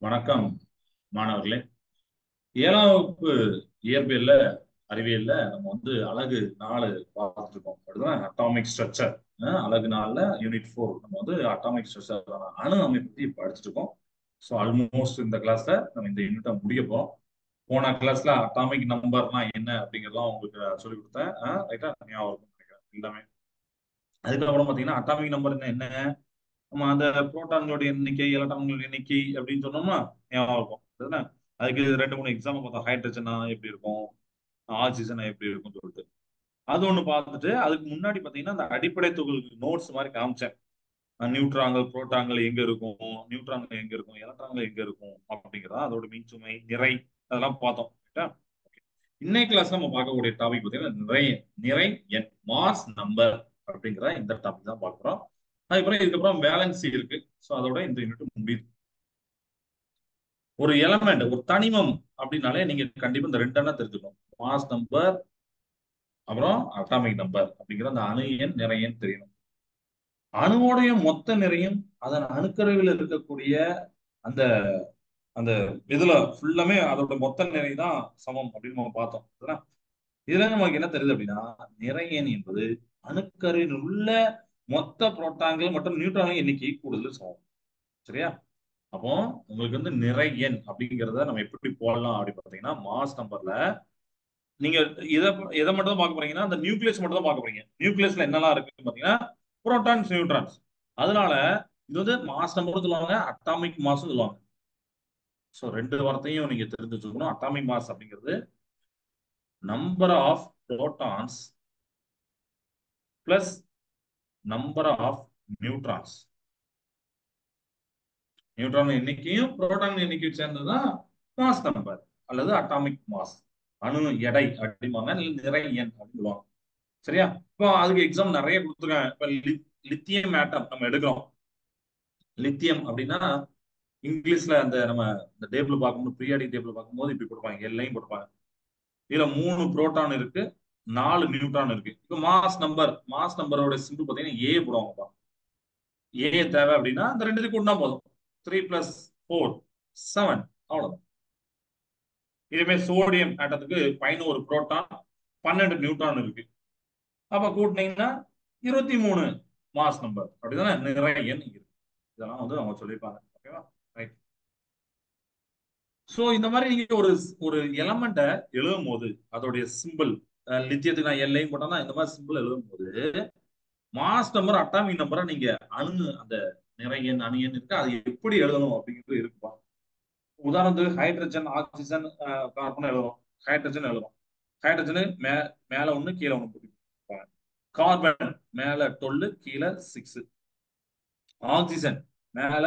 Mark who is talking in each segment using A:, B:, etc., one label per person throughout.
A: வணக்கம் மாணவர்களே. 7ஆம் வகுப்பு இயற்பியல்ல அறிவியல்ல நம்ம அலகு 4 பார்த்துட்டு இருக்கோம். அப்படிதான் அட்டாமிக் ஸ்ட்ரக்சர். அலகு 4ல யூனிட் 4 நம்ம அட்டாமிக் ஸ்ட்ரக்சர் அணு அமைப்பு பத்தி படிச்சுட்டு இருக்கோம். ஸோ ஆல்மோஸ்ட் இந்த கிளாஸ்ல நம்ம இந்த யூனிட்டை முடிக்க போறோம். போன கிளாஸ்ல அட்டாமிக் நம்பர்னா என்ன அப்படிங்கறதெல்லாம் உங்களுக்கு சொல்லி கொடுத்தேன். ரைட்டா? ஞாபகம் இருக்கும்னு நினைக்கிறேன் எல்லாமே. அதுக்கப்புறம் பாத்தீங்கன்னா அட்டாமிக் நம்பர் என்ன, நம்ம அந்த புரோட்டான்களுடைய எண்ணிக்கை, எலக்ட்ரான்களுடைய எண்ணிக்கை அப்படின்னு சொன்னோம்னா ஞாபகம் இருக்கும். அதுதானே? அதுக்கு 2 3 எக்ஸாம்பிள் பார்த்தோம். ஹைட்ரஜனா எப்படி இருக்கும், ஆக்சிஜனா எப்படி இருக்கும்னு சொல்லிட்டு அது ஒண்ணு பார்த்துட்டு, அதுக்கு முன்னாடி பாத்தீங்கன்னா அந்த அடிப்படை துகள்களுக்கு நோட்ஸ் மாதிரி காமிச்சேன். நியூட்ரான்கள், புரோட்டான்கள் எங்க இருக்கும், நியூட்ரான்கள் எங்க இருக்கும், எலக்ட்ரான்கள் எங்க இருக்கும் அப்படிங்கிறதா அதோட மின்சுமை, நிறை, அதெல்லாம் பார்த்தோம். ரைட்டா? ஓகே. இன்னைக்கு கிளாஸ் நம்ம பார்க்கக்கூடிய டாபிக் பாத்தீங்கன்னா நிறை எண், மாஸ் நம்பர் அப்படிங்கிற இந்த டாபிக் தான் பார்க்கிறோம். இதுக்கப்புறம் பேலன்ஸ் இருக்கு. ஸோ அதோட இந்த யூனிட் முடியுது. ஒரு எலமெண்ட், ஒரு தனிமம் அப்படின்னாலே நீங்க கண்டிப்பா இந்த 2 எண்ணம் தெரிஞ்சுக்கணும். மாஸ் நம்பர், அப்புறம் அட்டாமிக் நம்பர் அப்படிங்கிற அந்த அணு எண், நிறை எண் தெரியணும். அணுவோடைய மொத்த நிறையும் அதன் அணுக்கருவில் இருக்கக்கூடிய அந்த அந்த இதுல ஃபுல்லாமே அதோட மொத்த நிறை தான் சமம் அப்படின்னு நம்ம பார்த்தோம். இதுல நமக்கு என்ன தெரியுது அப்படின்னா, நிறை எண் என்பது அணுக்கருவில் உள்ள மொத்த புரோட்டான்கள் மற்றும் நியூட்ரான்கள் எண்ணிக்கை கூடுதல் சமம். சரியா? அப்போ உங்களுக்கு நிறை எண் அப்படிங்கிறத நம்ம எப்படி போடலாம் அப்படின்னு பாத்தீங்கன்னா, மாஸ் நம்பர்ல நீங்க எதை எதை மட்டும் தான் பார்க்க போறீங்கன்னா, அந்த நியூக்ளியஸ் மட்டும் தான் பார்க்க போறீங்க. நியூக்ளியஸ்ல என்னெல்லாம் இருக்குன்னு பாத்தீங்கன்னா, புரோட்டான்ஸ், நியூட்ரான்ஸ். அதனால இது மாஸ் நம்பர் சொல்லுவாங்க, அட்டாமிக் மாஸ் சொல்லுவாங்க. ஸோ 2 வார்த்தையும் நீங்க தெரிஞ்சு வச்சுக்கணும். அட்டாமிக் மாஸ் அப்படிங்கிறது number of protons plus number of neutrons. Neutron எண்ணிக்கையும் புரோட்டான் எண்ணிக்கையும் சேர்ந்ததுதான் மாஸ் நம்பர் அல்லது அட்டாமிக் மாஸ். அணு எடை அப்படிம்பாங்க, நிறை எண் அப்படின்னு சொல்லுவாங்க. சரியா? இப்போ அதுக்கு எக்ஸாம் நிறைய கொடுத்துருக்காங்க. இப்ப லித்தியம் ஆட்டம் நம்ம எடுக்கிறோம். லித்தியம் அப்படின்னா இங்கிலீஷ்ல அந்த நம்ம இந்த டேபிள் பார்க்கும்போது, பீரியாடிக் டேபிள் பார்க்கும்போது இப்படி கொடுப்பாங்க, எல்லையும் கொடுப்பாங்க. இதுல 3 புரோட்டான் இருக்கு, 4 நியூட்ரான் இருக்கு. இப்போ மாஸ் நம்பரோட சிம்பிள் பார்த்தீங்கன்னா ஏ போடுவாங்கப்பா. ஏ தேவை அப்படின்னா அந்த 2 கூட்டினா போதும். 3 + 4 7. அவ்வளவுதான். இதுமே சோடியம் ஆட்டத்துக்கு 11 புரோட்டான், 12 நியூட்ரான் இருக்கு. அப்ப கூட்டினீங்கன்னா 23 மாஸ் நம்பர். அப்படிதானே? நிறை எண் இருக்கு. இதெல்லாம் அவங்க சொல்லியிருப்பாங்க. ஓகேவா? ரைட். சோ இந்த மாதிரி நீங்க ஒரு ஒரு எலமெண்ட்டை எழுதும் போது அதோடைய சிம்பிள், லித்தியத்துக்கு நான் எல்லையும் போட்டோம்னா இந்த மாதிரி சிம்பிள் எழுதும் போது மாஸ் நம்பர், அட்டாமிக் நம்பரை நீங்க அந்த நிறை எண், அணு எண் இருக்கு, அது எப்படி எழுதணும் அப்படிங்கிறது இருக்குப்பா. உதாரணத்துக்கு ஹைட்ரஜன், ஆக்சிஜன், கார்பன் எழுதுறோம். ஹைட்ரஜன் எழுதுறோம். ஹைட்ரஜன் மேல 1 கீழே 1 போட்டுருப்பாங்க. கார்பன் மேல 12 கீழே 6. ஆக்சிஜன் மேல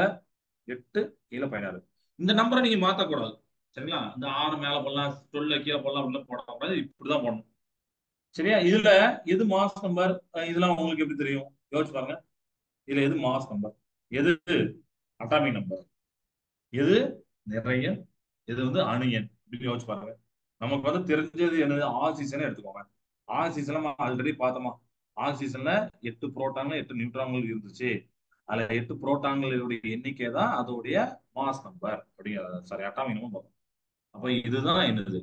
A: 8 கீழே 16. இந்த நம்பரை நீங்க மாத்தக்கூடாது. சரிங்களா? இந்த 6 மேல போடலாம், 12 கீழே போடலாம் அப்படின்னு போடக்கூடாது. இப்படிதான் போடணும். சரியா? இதுல எது மாஸ் நம்பர், இதெல்லாம் உங்களுக்கு எப்படி தெரியும்? யோசிச்சு பாருங்க. இதுல எது மாஸ் நம்பர், எது அட்டாமிக் நம்பர், எது நிறை எண், எது அணு எண் அப்படின்னு யோசிச்சு பாருங்க. நமக்கு தெரிஞ்சது என்னது? ஆக்சிஜன் எடுத்துக்கோங்க. ஆக்சிஜன் நம்ம ஆல்ரெடி பார்த்தோமா? ஆக்சிஜன்ல 8 புரோட்டான்கள் 8 நியூட்ரான்கள் இருந்துச்சு. அதுல 8 புரோட்டான்களுடைய எண்ணிக்கை தான் அதோடைய மாஸ் நம்பர் அப்படிங்கிறது. சாரி, அட்டாமிக் நம்பர் பார்த்தோம். அப்ப இதுதான் என்னது?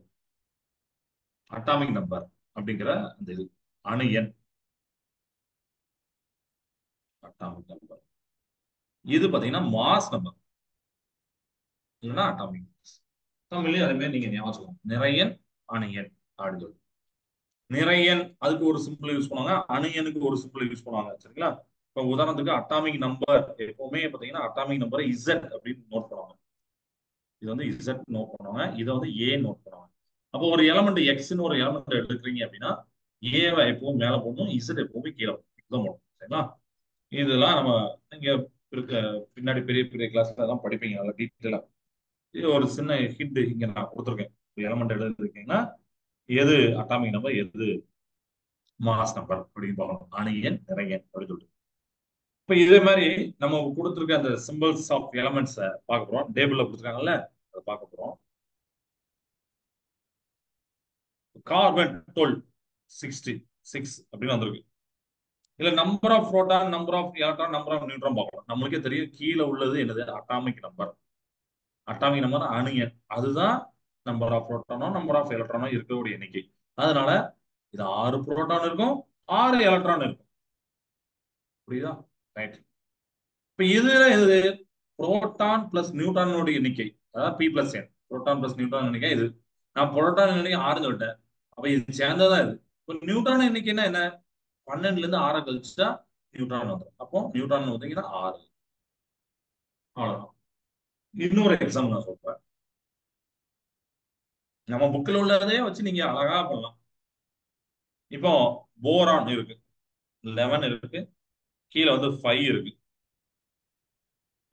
A: அட்டாமிக் நம்பர் அப்படிங்கிற அந்த இது அணு எண், அட்டாமிக் நம்பர். இது பாத்தீங்கன்னா மாஸ் நம்பர் இல்லைன்னா அட்டாமிக். தமிழ்லயும் அதே மாதிரி நீங்க ஞாபகம், நிறை எண், அணு எண் அப்படின்னு சொல்லி. நிறை எண் அதுக்கு ஒரு சிம்பிள் யூஸ் பண்ணுவாங்க, அணு எண்ணுக்கு ஒரு சிம்பிள் யூஸ் பண்ணுவாங்க. சரிங்களா? இப்ப உதாரணத்துக்கு அட்டாமிக் நம்பர் எப்பவுமே பாத்தீங்கன்னா அட்டாமிக் நம்பரை இசட் அப்படின்னு நோட் பண்ணுவாங்க. இது இசட் நோட் பண்ணுவாங்க, இதை ஏ நோட் பண்ணுவாங்க. அப்போ ஒரு எலமெண்ட் எக்ஸ்ன்னு ஒரு எலமெண்ட் எடுக்கிறீங்க அப்படின்னா ஏவை எப்பவும் மேல போடணும், இசட் எப்பவுமே கீழே போடணும். சரிங்களா? இதெல்லாம் நம்ம நீங்க இருக்க பின்னாடி பெரிய பெரிய கிளாஸ்ல எல்லாம் படிப்பீங்க நல்லா டீட்டெயிலா. இது ஒரு சின்ன ஹிண்ட் இங்க நான் கொடுத்துருக்கேன். ஒரு எலமெண்ட் எடுத்துருக்கீங்கன்னா எது அட்டாமிக் நம்பர், எது மாஸ் நம்பர் அப்படின்னு பார்க்கணும். அணு எண், நிறை எண் அப்படின்னு சொல்லிட்டு. இப்ப இதே மாதிரி நம்ம கொடுத்துருக்க அந்த சிம்பிள்ஸ் ஆஃப் எலமெண்ட்ஸ் பார்க்க போறோம். டேபிள்ல கொடுத்துருக்காங்கல்ல, அதை பார்க்க போறோம். கார்பன் 12 66 அப்படின்னு வந்திருக்கு. இல்ல number of proton, number of electron, number of neutron பார்க்கணும். நம்மளுக்கே தெரியும் கீழே உள்ளது என்னது? Atomic number. அட்டாமிக் நம்பர் அணு எண். அதுதான் நம்பர் ஆஃப் புரோட்டானோ நம்பர் ஆஃப் எலக்ட்ரானோ இருக்கக்கூடிய எண்ணிக்கை. அதனால இது 6 புரோட்டான் இருக்கும், 6 எலக்ட்ரான் இருக்கும். புரியுதா? ரைட். இப்ப இதுல இது புரோட்டான் பிளஸ் நியூட்ரானோட எண்ணிக்கை, அதாவது B plus N. Proton plus neutron எண்ணிக்கை இது. நான் புரோட்டான் எண்ணிக்கை 6 சொல்லிட்டேன். அப்ப இது சேர்ந்ததான் இது. இப்போ நியூட்ரான் எண்ணிக்கைன்னா என்ன? 12ல இருந்து 6 கழிச்சுட்டா நியூட்ரான் வந்துடும். அப்போ நியூட்ரான் பார்த்தீங்கன்னா 6. அவ்வளவுதான். இன்னொரு எக்ஸாம்பிள் நான் சொல்றேன். நம்ம புக்கில் உள்ளதே வச்சு நீங்க அழகா பண்ணலாம். இப்போ போரான் இருக்கு, 11 இருக்கு, கீழே வந்து 5 இருக்கு.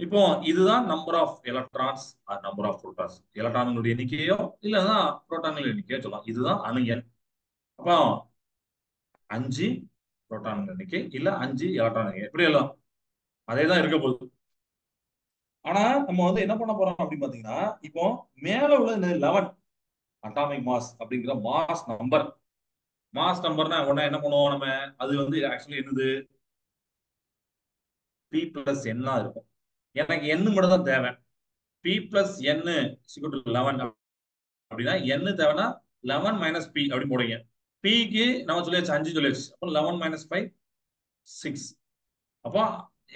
A: இப்போ இதுதான் number of electrons, number of protons. எலக்ட்ரான்களுடைய எண்ணிக்கையோ இல்லைன்னா புரோட்டான்கள் எண்ணிக்கையோ சொல்லலாம். இதுதான் அணு எண். அப்போ 5 புரோட்டான் எண்ணிக்கை இல்ல 5 எலக்ட்ரான் எண்ணிக்கை, எப்படி எல்லாம் அதே தான் இருக்க போகுது. ஆனா நம்ம வந்து என்ன பண்ண போறோம் அப்படின்னு பாத்தீங்கன்னா, இப்போ மேல உள்ள 11 அட்டாமிக் மாஸ் அப்படிங்கிற மாஸ் நம்பர். மாஸ் நம்பர்னா உடனே என்ன பண்ணுவோம் நம்ம? அது வந்து ஆக்சுவலி என்னது? பி பிளஸ் என்னா இருக்கும். எனக்கு எண்ணு மட்டும் தான் தேவை. பி பிளஸ் என் 11 அப்படின்னா என்ன தேவைன்னா 11 மைனஸ் பி அப்படி போடுங்க. பிக்கு நம்ம சொல்லியாச்சு 5 சொல்லியாச்சு. அப்போ 11 மைனஸ் 5 6. அப்போ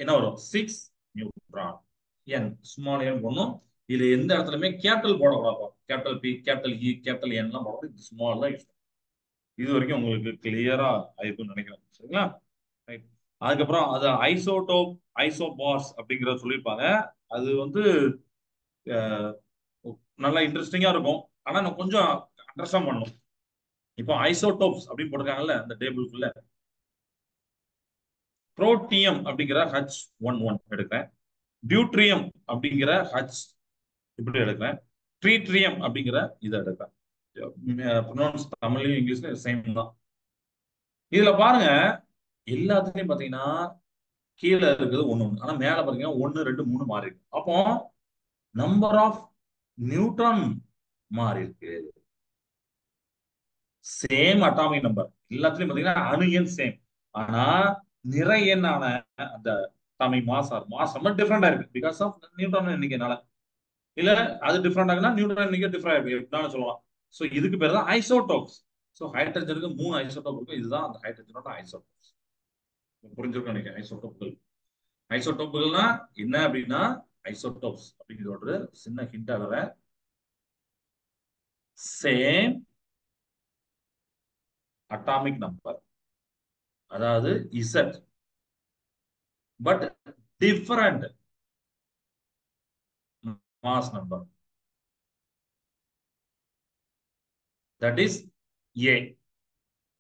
A: என்ன வரும்? 6 நியூட்ரான். என் ஸ்மால் என் ஒன்றும் இது எந்த இடத்துலயுமே கேபிட்டல் போடக்கூடாது. Capital P, capital E, capital N எல்லாம் போடுறது இது ஸ்மால் தான் யூஸ். இது வரைக்கும் உங்களுக்கு கிளியரா ஆயிருக்கும்னு நினைக்கிறேன். சரிங்களா? ரைட். அதுக்கப்புறம் அது ஐசோடோப், ஐசோபார்ஸ் அப்படிங்கறத சொல்லியிருப்பாங்க. அது வந்து அஹ், நல்லா இன்ட்ரெஸ்டிங்கா இருக்கும். ஆனா நான் கொஞ்சம் அண்டர்ஸ்டாண்ட் பண்ணணும். இப்போ ஐசோடோப்ஸ் அப்படின்னு போட்டிருக்காங்கல்ல அந்த டேபிளுக்குள்ள, புரோட்டியம் அப்படிங்கிற H11 எடுக்கிறேன். டியூட்ரியம் அப்படிங்கிற H இப்படி எடுக்கிறேன். ட்ரீட்ரியம் அப்படிங்கிற இதை எடுக்கிறேன். ப்ரொனவுன்ஸ் தமிழ்லையும் இங்கிலீஷ்லயும் சேம் தான். இதுல பாருங்க, எல்லாத்துலயும் பாத்தீங்கன்னா கீழே இருக்குது ஒண்ணு ஒண்ணு, ஆனா மேல பாத்தீங்கன்னா 1 2 3 மாறி இருக்கு. அப்போ நம்பர் ஆஃப் நியூட்ரான் மாறி இருக்கு. சேம் அட்டாமிக் நம்பர் எல்லாத்துலயும் பாத்தீங்கன்னா அணு எண் சேம். ஆனா நிறை எண்ணான அந்த atomic mass or mass number டிஃபரெண்டா இருக்கு பிகாஸ் ஆஃப் நியூட்ரான் எண்ணிக்கைனால. இல்ல அது டிஃபரெண்ட் ஆகுனா நியூட்ரான் எண்ணிக்கை டிஃபரெண்ட் இருக்கு எப்படின்னு சொல்லலாம். சோ இதுக்கு பேர் தான் ஐசோடோப்ஸ். சோ ஹைட்ரஜனுக்கு 3 ஐசோடோப் இருக்கும். இதுதான் அந்த ஹைட்ரஜனோட ஐசோடோப்ஸ். புரிஞ்சிருக்கும் நினைக்கிறேன். ஐசோடோப்புகள், ஐசோடோப்புகள்னா என்ன அப்படின்னா, ஐசோடோப்ஸ் அப்படிங்கிறது ஒரு சின்ன ஹிண்ட் ஆகிற சேம் அட்டாமிக் நம்பர், அதாவது Z, but different mass number, that is A.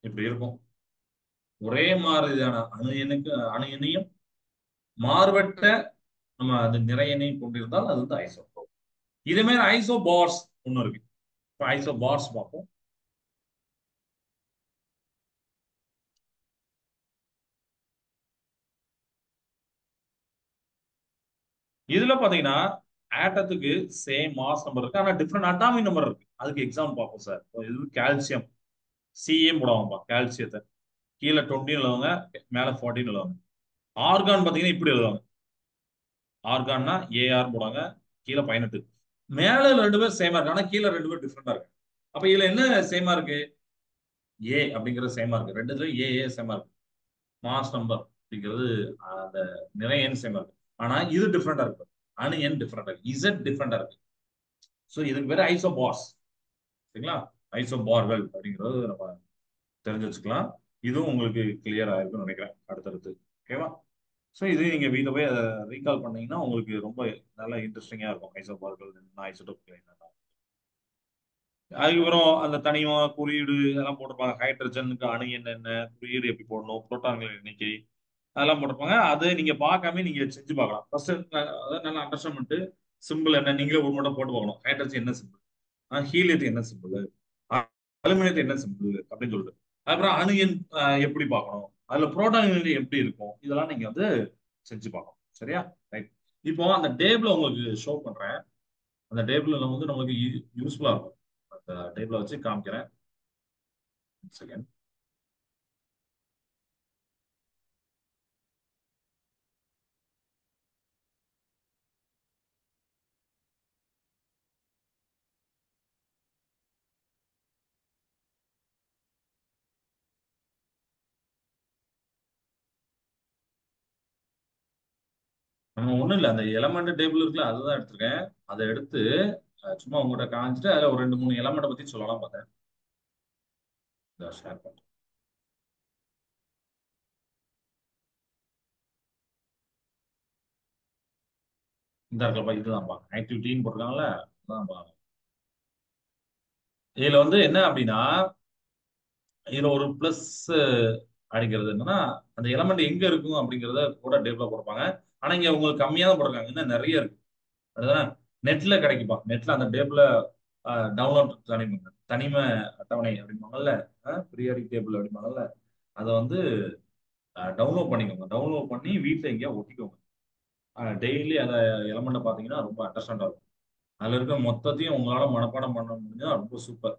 A: இப்படி இருக்கும். ஒரே மாதிரியான அணு எண்ணுக்கு அணு எண்ணையும் மாறுபட்ட நம்ம அது நிறை எண்ணையும் கொண்டிருந்தால் அது வந்து ஐசோடோப். இதே மாதிரி ஐசோபார்ஸ் ஒண்ணு இருக்கு. இப்போ ஐசோபார்ஸ் பார்ப்போம். இதுல பாத்தீங்கன்னா ஆட்டத்துக்கு சேம் மாஸ் நம்பர் இருக்கு, ஆனா டிஃப்ரெண்ட் அட்டாமிக் நம்பர் இருக்கு. அதுக்கு எக்ஸாம்பிள் பார்ப்போம் சார். இது கால்சியம், சிஏ போடுவாங்கப்பா கால்சியத்தை. கீழே 20 எழுதுவாங்க, மேல 14 எழுதுவாங்க. ஆர்கான் பாத்தீங்கன்னா இப்படி எழுதுவாங்க. ஆர்கான்னா ஏஆர் போடுவாங்க, கீழே 18. மேல ரெண்டு பேர் சேமா இருக்கு, ஆனா கீழே ரெண்டு பேர் டிஃப்ரெண்டா இருக்கு. அப்ப இதுல என்ன சேமா இருக்கு? ஏ அப்படிங்கிறது சேமா இருக்கு. ரெண்டுத்துலயும் ஏ சேமா இருக்கு. மாஸ் நம்பர் அப்படிங்கிறது அந்த நிறை எண் சேமா இருக்கு. ஆனா இது டிஃப்ரெண்டா இருக்கு. அணு எண் டிஃப்ரெண்டா இருக்கு. இசட் டிஃப்ரெண்டா இருக்கு. சோ இதுக்கு பேரு ஐசோபார்ஸ். சரிங்களா? ஐசோபார்கள் அப்படிங்கிறது நம்ம தெரிஞ்சு வச்சுக்கலாம். இதுவும் உங்களுக்கு கிளியர் ஆயிருக்கும்னு நினைக்கிறேன் அடுத்தடுத்து. ஓகேவா? ஸோ இது நீங்க வீட்டில் போய் அதை ரீகால் பண்ணீங்கன்னா உங்களுக்கு ரொம்ப நல்லா இன்ட்ரெஸ்டிங்கா இருக்கும். ஐசோபார்கள் என்ன, ஐசோடோப்கள் என்னன்னா. அதுக்கப்புறம் அந்த தனிமா குறியீடு அதெல்லாம் போட்டிருப்பாங்க. ஹைட்ரஜனுக்கு அணு எண் என்ன, குறியீடு எப்படி போடணும், புரோட்டான்கள் எண்ணிக்கை அதெல்லாம் போட்டிருப்பாங்க. அதை நீங்க பார்க்காம நீங்க செஞ்சு பார்க்கலாம். ஃபர்ஸ்ட் அதாவது நல்லா அண்டர்ஸ்டாண்ட் பண்ணிட்டு சிம்பிள் என்ன நீங்களே ஒரு மட்டும் போட்டு பார்க்கணும். ஹைட்ரஜன் என்ன சிம்பிள், ஹீலியத்துக்கு என்ன சிம்பிள், அலுமினியத்துக்கு என்ன சிம்பிள் அப்படின்னு சொல்லிட்டு. அதுக்கப்புறம் அணு எண் எப்படி பார்க்கணும், அதுல புரோட்டான் எண் எப்படி இருக்கும், இதெல்லாம் நீங்க வந்து செஞ்சு பார்க்கணும். சரியா? ரைட். இப்போ அந்த டேபிள் உங்களுக்கு ஷோ பண்றேன். அந்த டேபிள்ல வந்து நமக்கு யூஸ்ஃபுல்லா இருக்கும். அந்த டேபிள வச்சு காமிக்கிறேன். செகண்ட். நம்ம ஒண்ணும் இல்ல, அந்த எலமெண்ட் டேபிள் இருக்குல்ல அதுதான் எடுத்திருக்கேன். அதை எடுத்து சும்மா உங்கள்கிட்ட காமிச்சிட்டு அதுல ஒரு 2 3 எலமெண்ட்டை பத்தி சொல்லலாம் பார்த்தேன். ஷேர் பண்றேன். இந்த இருக்கலப்பா, இதுதான்ப்பா ஆக்டிவிட்டின்னு போட்டிருக்காங்கல்ல, அதான்ப்பா. இதுல வந்து என்ன அப்படின்னா, இதுல ஒரு பிளஸ் அடிக்கிறது என்னன்னா, அந்த எலமெண்ட் எங்க இருக்கும் அப்படிங்கறத கூட டேபிள கொடுப்பாங்க. ஆனா இங்க உங்களுக்கு கம்மியா தான் போட்டிருக்காங்க, இன்னும் நிறைய இருக்கு. அதுதான் நெட்ல கிடைக்குப்பா. நெட்ல அந்த டேபிள டவுன்லோட் தனிமை அட்டவணை அப்படிம்பாங்கல்ல, பீரியாடிக் டேபிள் அப்படிம்பாங்கல்ல, அதை வந்து டவுன்லோட் பண்ணிக்கோங்க. டவுன்லோட் பண்ணி வீட்ல எங்கேயா ஒட்டிக்கோங்க. டெய்லி அந்த எலமெண்ட்டை பார்த்தீங்கன்னா ரொம்ப அண்டர்ஸ்டாண்டா இருக்கும். அதுல இருக்க மொத்தத்தையும் உங்களால மனப்பாடம் பண்ண முடிஞ்சா ரொம்ப சூப்பர்.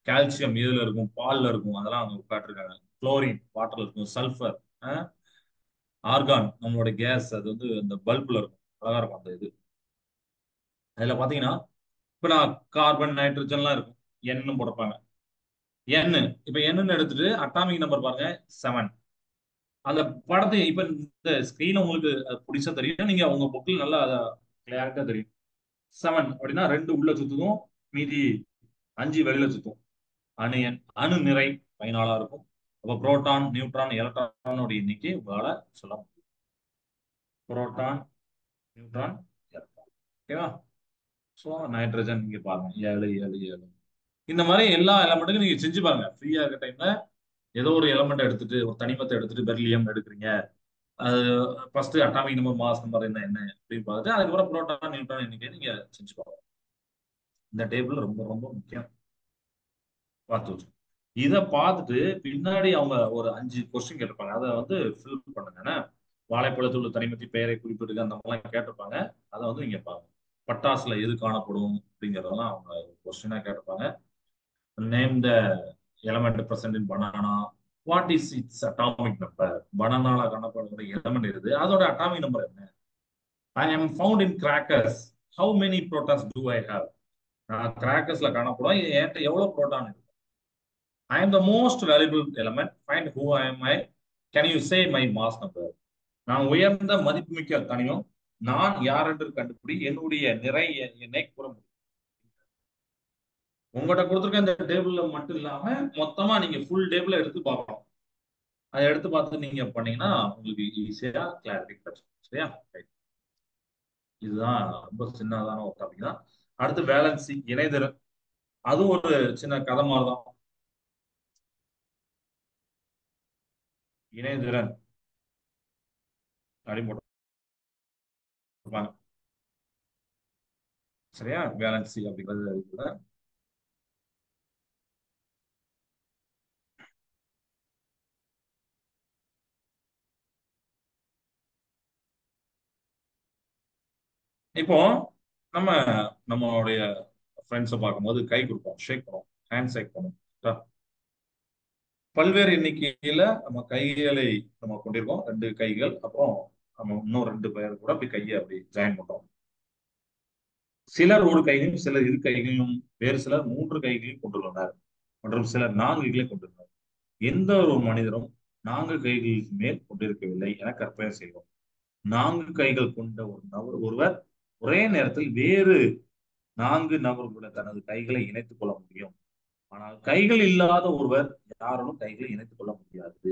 A: கால்சியம் இதுல இருக்கும், பால்ல இருக்கும், அதெல்லாம் அவங்க காட்டிருக்காங்க. குளோரின் வாட்டர்ல இருக்கும், சல்ஃபர், ஆர்கான் நம்மளோட கேஸ், அது வந்து அந்த பல்புல இருக்கும், அழகா இருக்கும் அந்த இது. அதுல பாத்தீங்கன்னா இப்ப நான் கார்பன் நைட்ரஜன்லாம் இருக்கும், என்னு போட்டிருப்பாங்க. என் இப்ப என்னன்னு எடுத்துட்டு அட்டாமிக் நம்பர் பாருங்க, 7. அந்த படத்தை இப்ப இந்த ஸ்கிரீன் உங்களுக்கு பிடிச்சா தெரியும், நீங்க உங்க புக்கில் நல்லா கிளியரா தெரியும். 7 அப்படின்னா 2 உள்ள சுத்தும், மீதி 5 வெளியில சுத்தும். அணு எண், அணு நிறை 14 இருக்கும். அப்ப புரோட்டான், நியூட்ரான், எலக்ட்ரானோட எண்ணிக்கை உங்களால சொல்ல முடியும். Proton, neutron, electron. ஓகேவா? ஸோ நைட்ரஜன் இங்க பாருங்க, 7 7 7. இந்த மாதிரி எல்லா எலமெண்ட்டுக்கும் நீங்க செஞ்சு பாருங்க. ஃப்ரீயா இருக்க டைம்ல ஏதோ ஒரு எலமெண்ட் எடுத்துட்டு, ஒரு தனிமத்தை எடுத்துட்டு பெர்லியம் எடுக்கிறீங்க. அது first atomic number, mass number என்ன என்ன அப்படின்னு பார்த்துட்டு அதுக்கப்புறம் புரோட்டான், நியூட்ரான் எண்ணிக்கை நீங்க செஞ்சு பாருங்க. இந்த டேபிள் ரொம்ப ரொம்ப முக்கியம், பார்த்து வச்சு. இதை பார்த்துட்டு பின்னாடி அவங்க ஒரு 5 கொஸ்டின் கேட்டிருப்பாங்க, அதை வந்து ஃபில் பண்ணுங்க. ஏன்னா வாழைப்பழத்தில் உள்ள தனிமத்தின் பெயரை குறிப்பிடுங்க, அந்த மாதிரிலாம் கேட்டிருப்பாங்க. அதை வந்து நீங்க பாருங்க. பட்டாசுல எது காணப்படும் அப்படிங்கறதெல்லாம் அவங்க கொஸ்டினா கேட்டிருப்பாங்க. Name the element present in banana, what is its atomic number. பனானால காணப்படக்கூடிய எலமெண்ட் எது, அதோட அட்டாமிக் நம்பர் என்ன. I am found in crackers, how many protons do I have. நான் கிராக்கர்ஸ்ல காணப்படும், என்கிட்ட எவ்வளவு புரோட்டான் இருக்கு. ஐ am the most valuable element, find who I am I, can you say my mass number. நான் உயர்ந்த மதிப்புமிக்க தனிமம், நான் யார் என்று கண்டுபிடி, என்னுடைய நிறை எண்ணை கூற முடியும். உங்கள்கிட்ட கொடுத்துருக்க இந்த டேபிள்ல மட்டும் இல்லாம மொத்தமா நீங்க ஃபுல் டேபிள் எடுத்து பார்க்கணும். அதை எடுத்து பார்த்து நீங்க பண்ணீங்கன்னா உங்களுக்கு ஈஸியா கிளாரிட்டி கிடைக்கும். சரியா? Right. இதுதான் ரொம்ப சின்னதான ஒரு டாபிக் தான். அடுத்து வேலன்சி, இணைதிறன். அது ஒரு சின்ன கதை மாதிரி தான். இணைதிறன் அப்படின்னு போட்டிருப்பாங்க. சரியா? வேலன்சி அப்படிங்கிறது இருக்குல்ல. இப்போ நம்ம நம்மளுடைய ஃப்ரெண்ட்ஸை பார்க்கும்போது கை கொடுப்போம், ஷேக் பண்ணுவோம், ஹேண்ட் ஷேக் பண்ணுவோம். பல்வேறு எண்ணிக்கையில நம்ம கைகளை நம்ம கொண்டிருக்கோம், 2 கைகள். அப்புறம் நம்ம இன்னும் 2 பேர் கூட அப்படி கையை அப்படி ஜாயின் பண்றோம். சிலர் ஒரு கையிலும், சிலர் 2 கைகளிலும், வேறு சிலர் 3 கைகளையும் கொண்டுள்ளனர், மற்றும் சிலர் 4 கைகளை கொண்டுள்ளனர். எந்த ஒரு மனிதரும் 4 கைகளுக்கு மேல் கொண்டிருக்கவில்லை என கற்பனை செய்வோம். 4 கைகள் கொண்ட ஒரு நபர் ஒருவர் ஒரே நேரத்தில் வேறு 4 நபர்களுடன் தனது கைகளை இணைத்துக் கொள்ள முடியும். ஆனால் கைகள் இல்லாத ஒருவர் யாராலும் கைகளை இணைத்துக் கொள்ள முடியாது.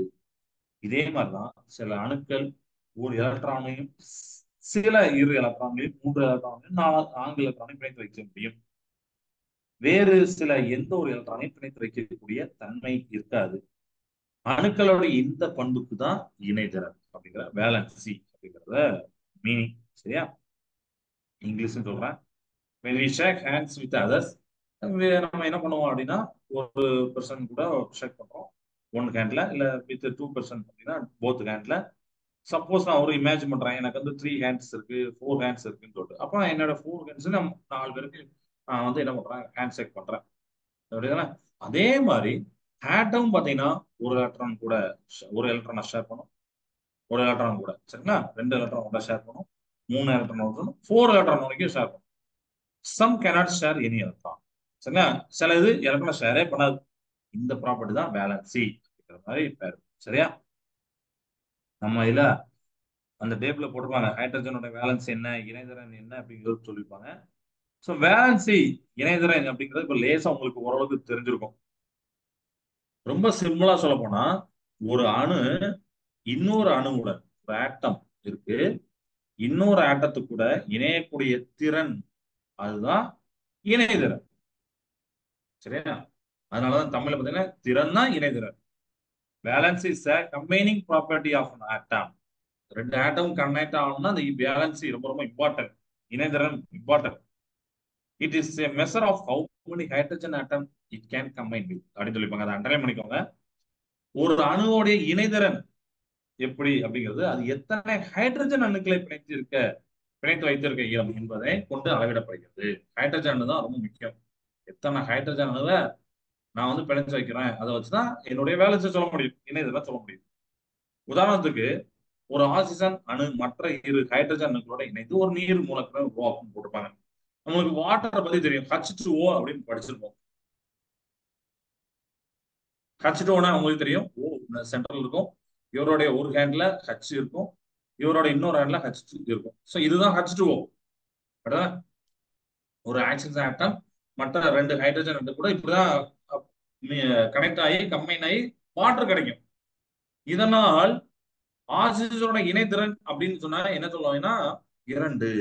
A: இதே மாதிரிதான் சில அணுக்கள் ஒரு எலக்ட்ரானையும், சில 2 எலக்ட்ரான்களையும், 3 எலக்ட்ரான்களையும், 4 எலக்ட்ரானையும் பிணைத்து வைக்க முடியும். வேறு சில எந்த ஒரு எலக்ட்ரானையும் பிணைத்து வைக்கக்கூடிய தன்மை இருக்காது. அணுக்களோட இந்த பண்புக்கு தான் இணைதிறன் அப்படிங்கிற வேலன்சி அப்படிங்கிறத மீனிங். சரியா? இங்கிலீஷ் சொல்றேன். when we shake hands with others, நம்ம என்ன பண்ணுவோம் அப்படின்னா, ஒரு பர்சன் கூட ஷேக் பண்றோம், 1 ஹேண்ட்ல, இல்ல வித் 2 பர்சன் அப்படின்னா போத் ஹேண்ட்ல. சப்போஸ் நான் ஒரு இமேஜின் பண்றேன், எனக்கு வந்து 3 ஹேண்ட்ஸ் இருக்கு, 4 ஹேண்ட்ஸ் இருக்குன்னு சொல்லிட்டு, அப்ப என்னோட 4 ஹேண்ட்ஸ் நான் 4 பேருக்கு நான் வந்து என்ன பண்றேன், ஹேண்ட் ஷேக் பண்றேன். அப்படிதானே? அதே மாதிரி ஆட்டம் பாத்தீங்கன்னா ஒரு எலக்ட்ரான் கூட ஒரு எலக்ட்ரானை ஷேர் பண்ணும், ஒரு எலக்ட்ரான் கூட, சரிங்களா, 2 எலக்ட்ரான் கூட ஷேர் பண்ணும், 3 எலக்ட்ரான், 4 எலக்ட்ரான் வரைக்கும் ஷேர் பண்ணும். Some cannot share any electron. சரிங்களா? சில இது எலக்ட்ரான் ஷேரே பண்ணாது. இந்த ப்ராப்பர்ட்டி தான் வேலன்சி அப்படிங்கிற மாதிரி பேர். சரியா? நம்ம இதுல அந்த டேபிள்ல போட்டிருப்பாங்க ஹைட்ரஜனோட வேலன்ஸ் என்ன, இணைதிறன் என்ன அப்படிங்கிறது சொல்லியிருப்பாங்க. ஸோ வேலன்சி இணைதிறன் அப்படிங்கிறது இப்ப லேசா உங்களுக்கு ஓரளவுக்கு தெரிஞ்சிருக்கும். ரொம்ப சிம்பிளா சொல்ல போனா ஒரு அணு இன்னொரு அணுவுடன் ஒரு ஆட்டம் இருக்கு, இன்னொரு ஆட்டத்துக்கு கூட இணையக்கூடிய திறன், அதுதான் இணைதிறன். சரியா? அதனாலதான் தமிழ்ல பாத்தீங்கன்னா திறன் தான் இணைதிறன். Valence is a combining property of an atom. ரெண்டு ஆட்டம் கனெக்ட் ஆகணும்னா அந்த வேலன்சி ரொம்ப ரொம்ப இம்பார்ட்டன்ட். இணைதிறன் important. It is a measure of how many hydrogen atom it can combine with அப்படின்னு சொல்லிப்பாங்க. அதை அண்டர்லைன் பண்ணிக்கோங்க. ஒரு அணுவோடைய இணைதிறன் எப்படி அப்படிங்கிறது அது எத்தனை ஹைட்ரஜன் அணுக்களை பிணைத்து வைத்திருக்க இயலும் என்பதை கொண்டு அளவிடப்படுகிறது. ஹைட்ரஜன் அணு தான் ரொம்ப முக்கியம். எத்தனை ஹைட்ரஜன் அணுவை நான் வந்து பிணைச்சு வைக்கிறேன், அதை வச்சுதான் என்னுடைய வேலன்ஸை சொல்ல முடியும், இணையதெல்லாம் சொல்ல முடியும். உதாரணத்துக்கு ஒரு ஆக்சிஜன் அணு மற்ற இரு ஹைட்ரஜன் அணுக்களோட இணைந்து ஒரு நீர் மூலக்கூறை உருவாக்கும் போட்டிருப்பாங்க. நம்மளுக்கு வாட்டரை பத்தி தெரியும், H2O அப்படின்னு படிச்சிருப்போம். H2Oனா உங்களுக்கு தெரியும், ஓ சென்ட்ரல் இருக்கும், இவருடைய ஒரு ஹேண்ட்ல H இருக்கும், இவரோட இன்னொரு ஹேண்ட்ல H2 இருக்கும். ஸோ இதுதான் H2O. ஒரு ஆக்சிஜன் ஆட்டம் மற்ற ரெண்டு ஹைட்ரஜன் ரெண்டு கூட இப்படிதான் கனெக்ட் ஆகி கம்பைன் ஆகி வாட்டர் கிடைக்கும். இதனால் ஆக்சிஜனோட இணைதிறன் அப்படின்னு சொன்னா என்ன சொல்லுவாங்கன்னா 2.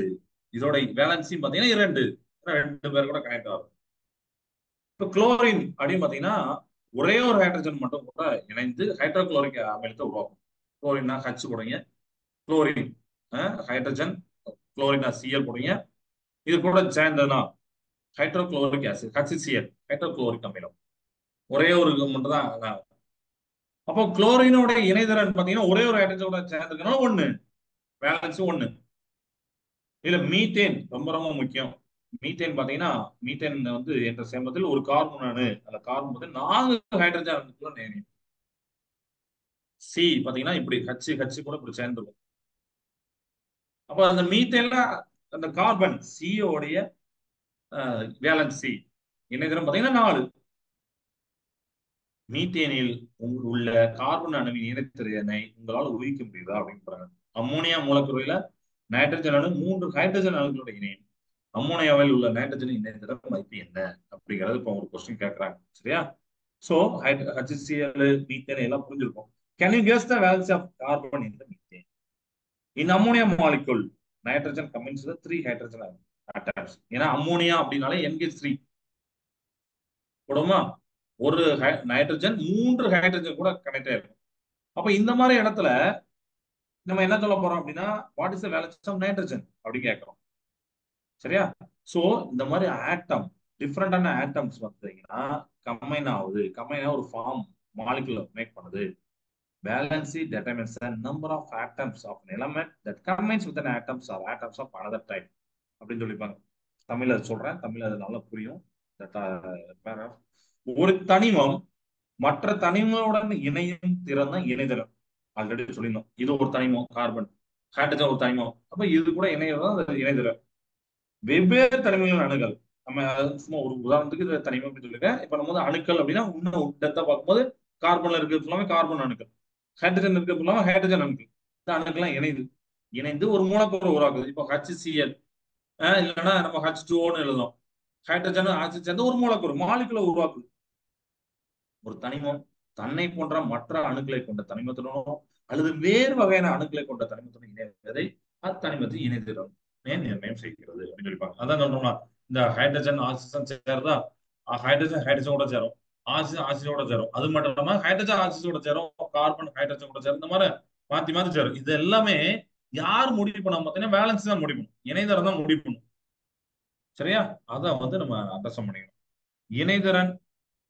A: இதோட வேலன்சி பாத்தீங்கன்னா 2. 2 பேர் கூட கனெக்ட் ஆகும். இப்ப குளோரின் அப்படின்னு பாத்தீங்கன்னா ஒரே ஒரு ஹைட்ரஜன் மட்டும் கூட இணைந்து ஹைட்ரோகுளோரிக் அமிலத்தை உருவாக்கும். குளோரின்னா H போடுங்க, குளோரின் ஹைட்ரஜன், குளோரினா Cl போடுங்க, இது கூட சேர்ந்ததுன்னா ஹைட்ரோகுளோரிக் ஆசிட் HCl, ஹைட்ரோகுளோரிக் அமிலம். ஒரே ஒரு மட்டும் தான். அப்போ குளோரினோட இணைதிறன் பாத்தீங்கன்னா ஒரே ஒரு ஹைட்ரஜனோட சேர்ந்துக்கணும் 1, வேலன்ஸ் 1. இதுல மீத்தேன் ரொம்ப ரொம்ப முக்கியம். மீத்தேன் பாத்தீங்கன்னா மீத்தேன் வந்து என்ற சேர்மத்தில் ஒரு கார்பன் அணு, அந்த கார்பன் வந்து 4 ஹைட்ரஜன் அணுக்குள்ள நேரும். சி பாத்தீங்கன்னா இப்படி ஹச் கூட இப்படி சேர்ந்துருக்கும். அப்ப அந்த மீத்தேன்ல அந்த கார்பன் சியோடைய வேலன்ஸ் சி இணைதிறன் பாத்தீங்கன்னா 4. மீத்தேனில் உள்ள கார்பன் அணுவின் இணைத்திறனை உங்களால் ஊகிக்க முடியுதா அப்படின்றாங்க. அம்மோனியா மூலக்கூறுல நைட்ரஜன் அணு 3 ஹைட்ரஜன் அணுக்களோட இணையும். அம்மோனியாவில் உள்ள நைட்ரஜன் இணையதள மதிப்பு என்ன அப்படிங்கிறது இப்போ ஒரு கொஸ்டின் கேட்கறாங்க. சரியா? சோ HCl, மீத்தேன் எல்லாம் புரிஞ்சிருக்கும். Can you guess the valence of carbon in the methane? In ammonia molecule nitrogen combines with 3 hydrogen atoms. ஏன்னா அம்மோனியா அப்படின்னாலே NH3 போடுமா, ஒரு நைட்ரஜன் 3 ஹைட்ரஜன் கூட கனெக்ட் ஆயிருக்கும். அப்ப இந்த மாதிரி இடத்துல நம்ம என்ன சொல்ல போறோம் அப்படின்னா what is the valence of nitrogen அப்படி கேட்கிறோம். சரியா? சோ இந்த மாதிரி ஆட்டம் டிஃப்ரெண்டான ஆட்டம்ஸ் பார்த்தீங்கன்னா கம்பைன் ஆகுது, கம்பைன் ஒரு ஃபார்ம் மாலிகுலர் மேக் பண்ணுது. Valency determines the number of atoms of an element that combines with an atoms or atoms of another type அப்படின்னு சொல்லிப்பாங்க. தமிழ்ல சொல்றேன், தமிழ்ல அது நல்லா புரியும். ஒரு தனிமம் மற்ற தனிமங்களுடன் இணையும் திறன் தான் இணைதிறன். ஆல்ரெடி சொல்லியிருந்தோம். இது ஒரு தனிமம் கார்பன், ஹைட்ரஜன் ஒரு தனிமம், அப்ப இது கூட இணையதான் இணைதிறன். வெவ்வேறு தனிமங்கள் அணுகள், நம்ம சும்மா ஒரு உதாரணத்துக்கு இது தனிமம் அப்படின்னு சொல்லிருக்கேன். இப்ப நம்ம வந்து அணுக்கள் அப்படின்னா இன்னும் டெப்தா பார்க்கும்போது கார்பன்ல இருக்கிறது ஃபுல்லாமே கார்பன் அணுக்கள், ஹைட்ரஜன் இருக்கிறது ஃபுல்லாமே ஹைட்ரஜன் அணுக்கள். இந்த அணுக்கள்லாம் இணைந்து ஒரு மூலக்கூறு உருவாக்குது. இப்போ HCl இல்லைன்னா நம்ம H2Oன்னு எழுதும். ஹைட்ரஜன் ஆக்சிஜன் சேர்ந்து ஒரு மூலக்கூறு மாலிகுலை உருவாக்குது. ஒரு தனிமம் தன்னை போன்ற மற்ற அணுக்களை கொண்ட தனிமத்துடனோ அல்லது வேறு வகையான அணுக்களை கொண்ட தனிமத்துடன் இணைவதை அத்தனிமத்தை இணைதிறன் நிர்ணயம் செய்கிறது அப்படின்னு சொல்லிப்பாங்க. அதான் சொல்றோம்னா இந்த ஹைட்ரஜன் ஆக்சிஜன் சேர்றதா, ஹைட்ரஜன் ஹைட்ரஜனோட சேரும், ஆக்சிஜன் ஆக்சிஜனோட சேரும். அது மட்டும் இல்லாம ஹைட்ரஜன் ஆக்சிஜனோட சேரும், கார்பன் ஹைட்ரஜன் கூட சேரும். இந்த மாதிரி மாத்தி மாத்தி சேரும். இது எல்லாமே யார் முடிவு பண்ண பார்த்தீங்கன்னா வேலன்ஸ் தான் முடிவு பண்ணும், இணைதிறன் தான் முடிவு பண்ணும். சரியா? அதான் வந்து நம்ம அண்டர்ஸ்டாண்ட் பண்ணிக்கணும். இணைதிறன்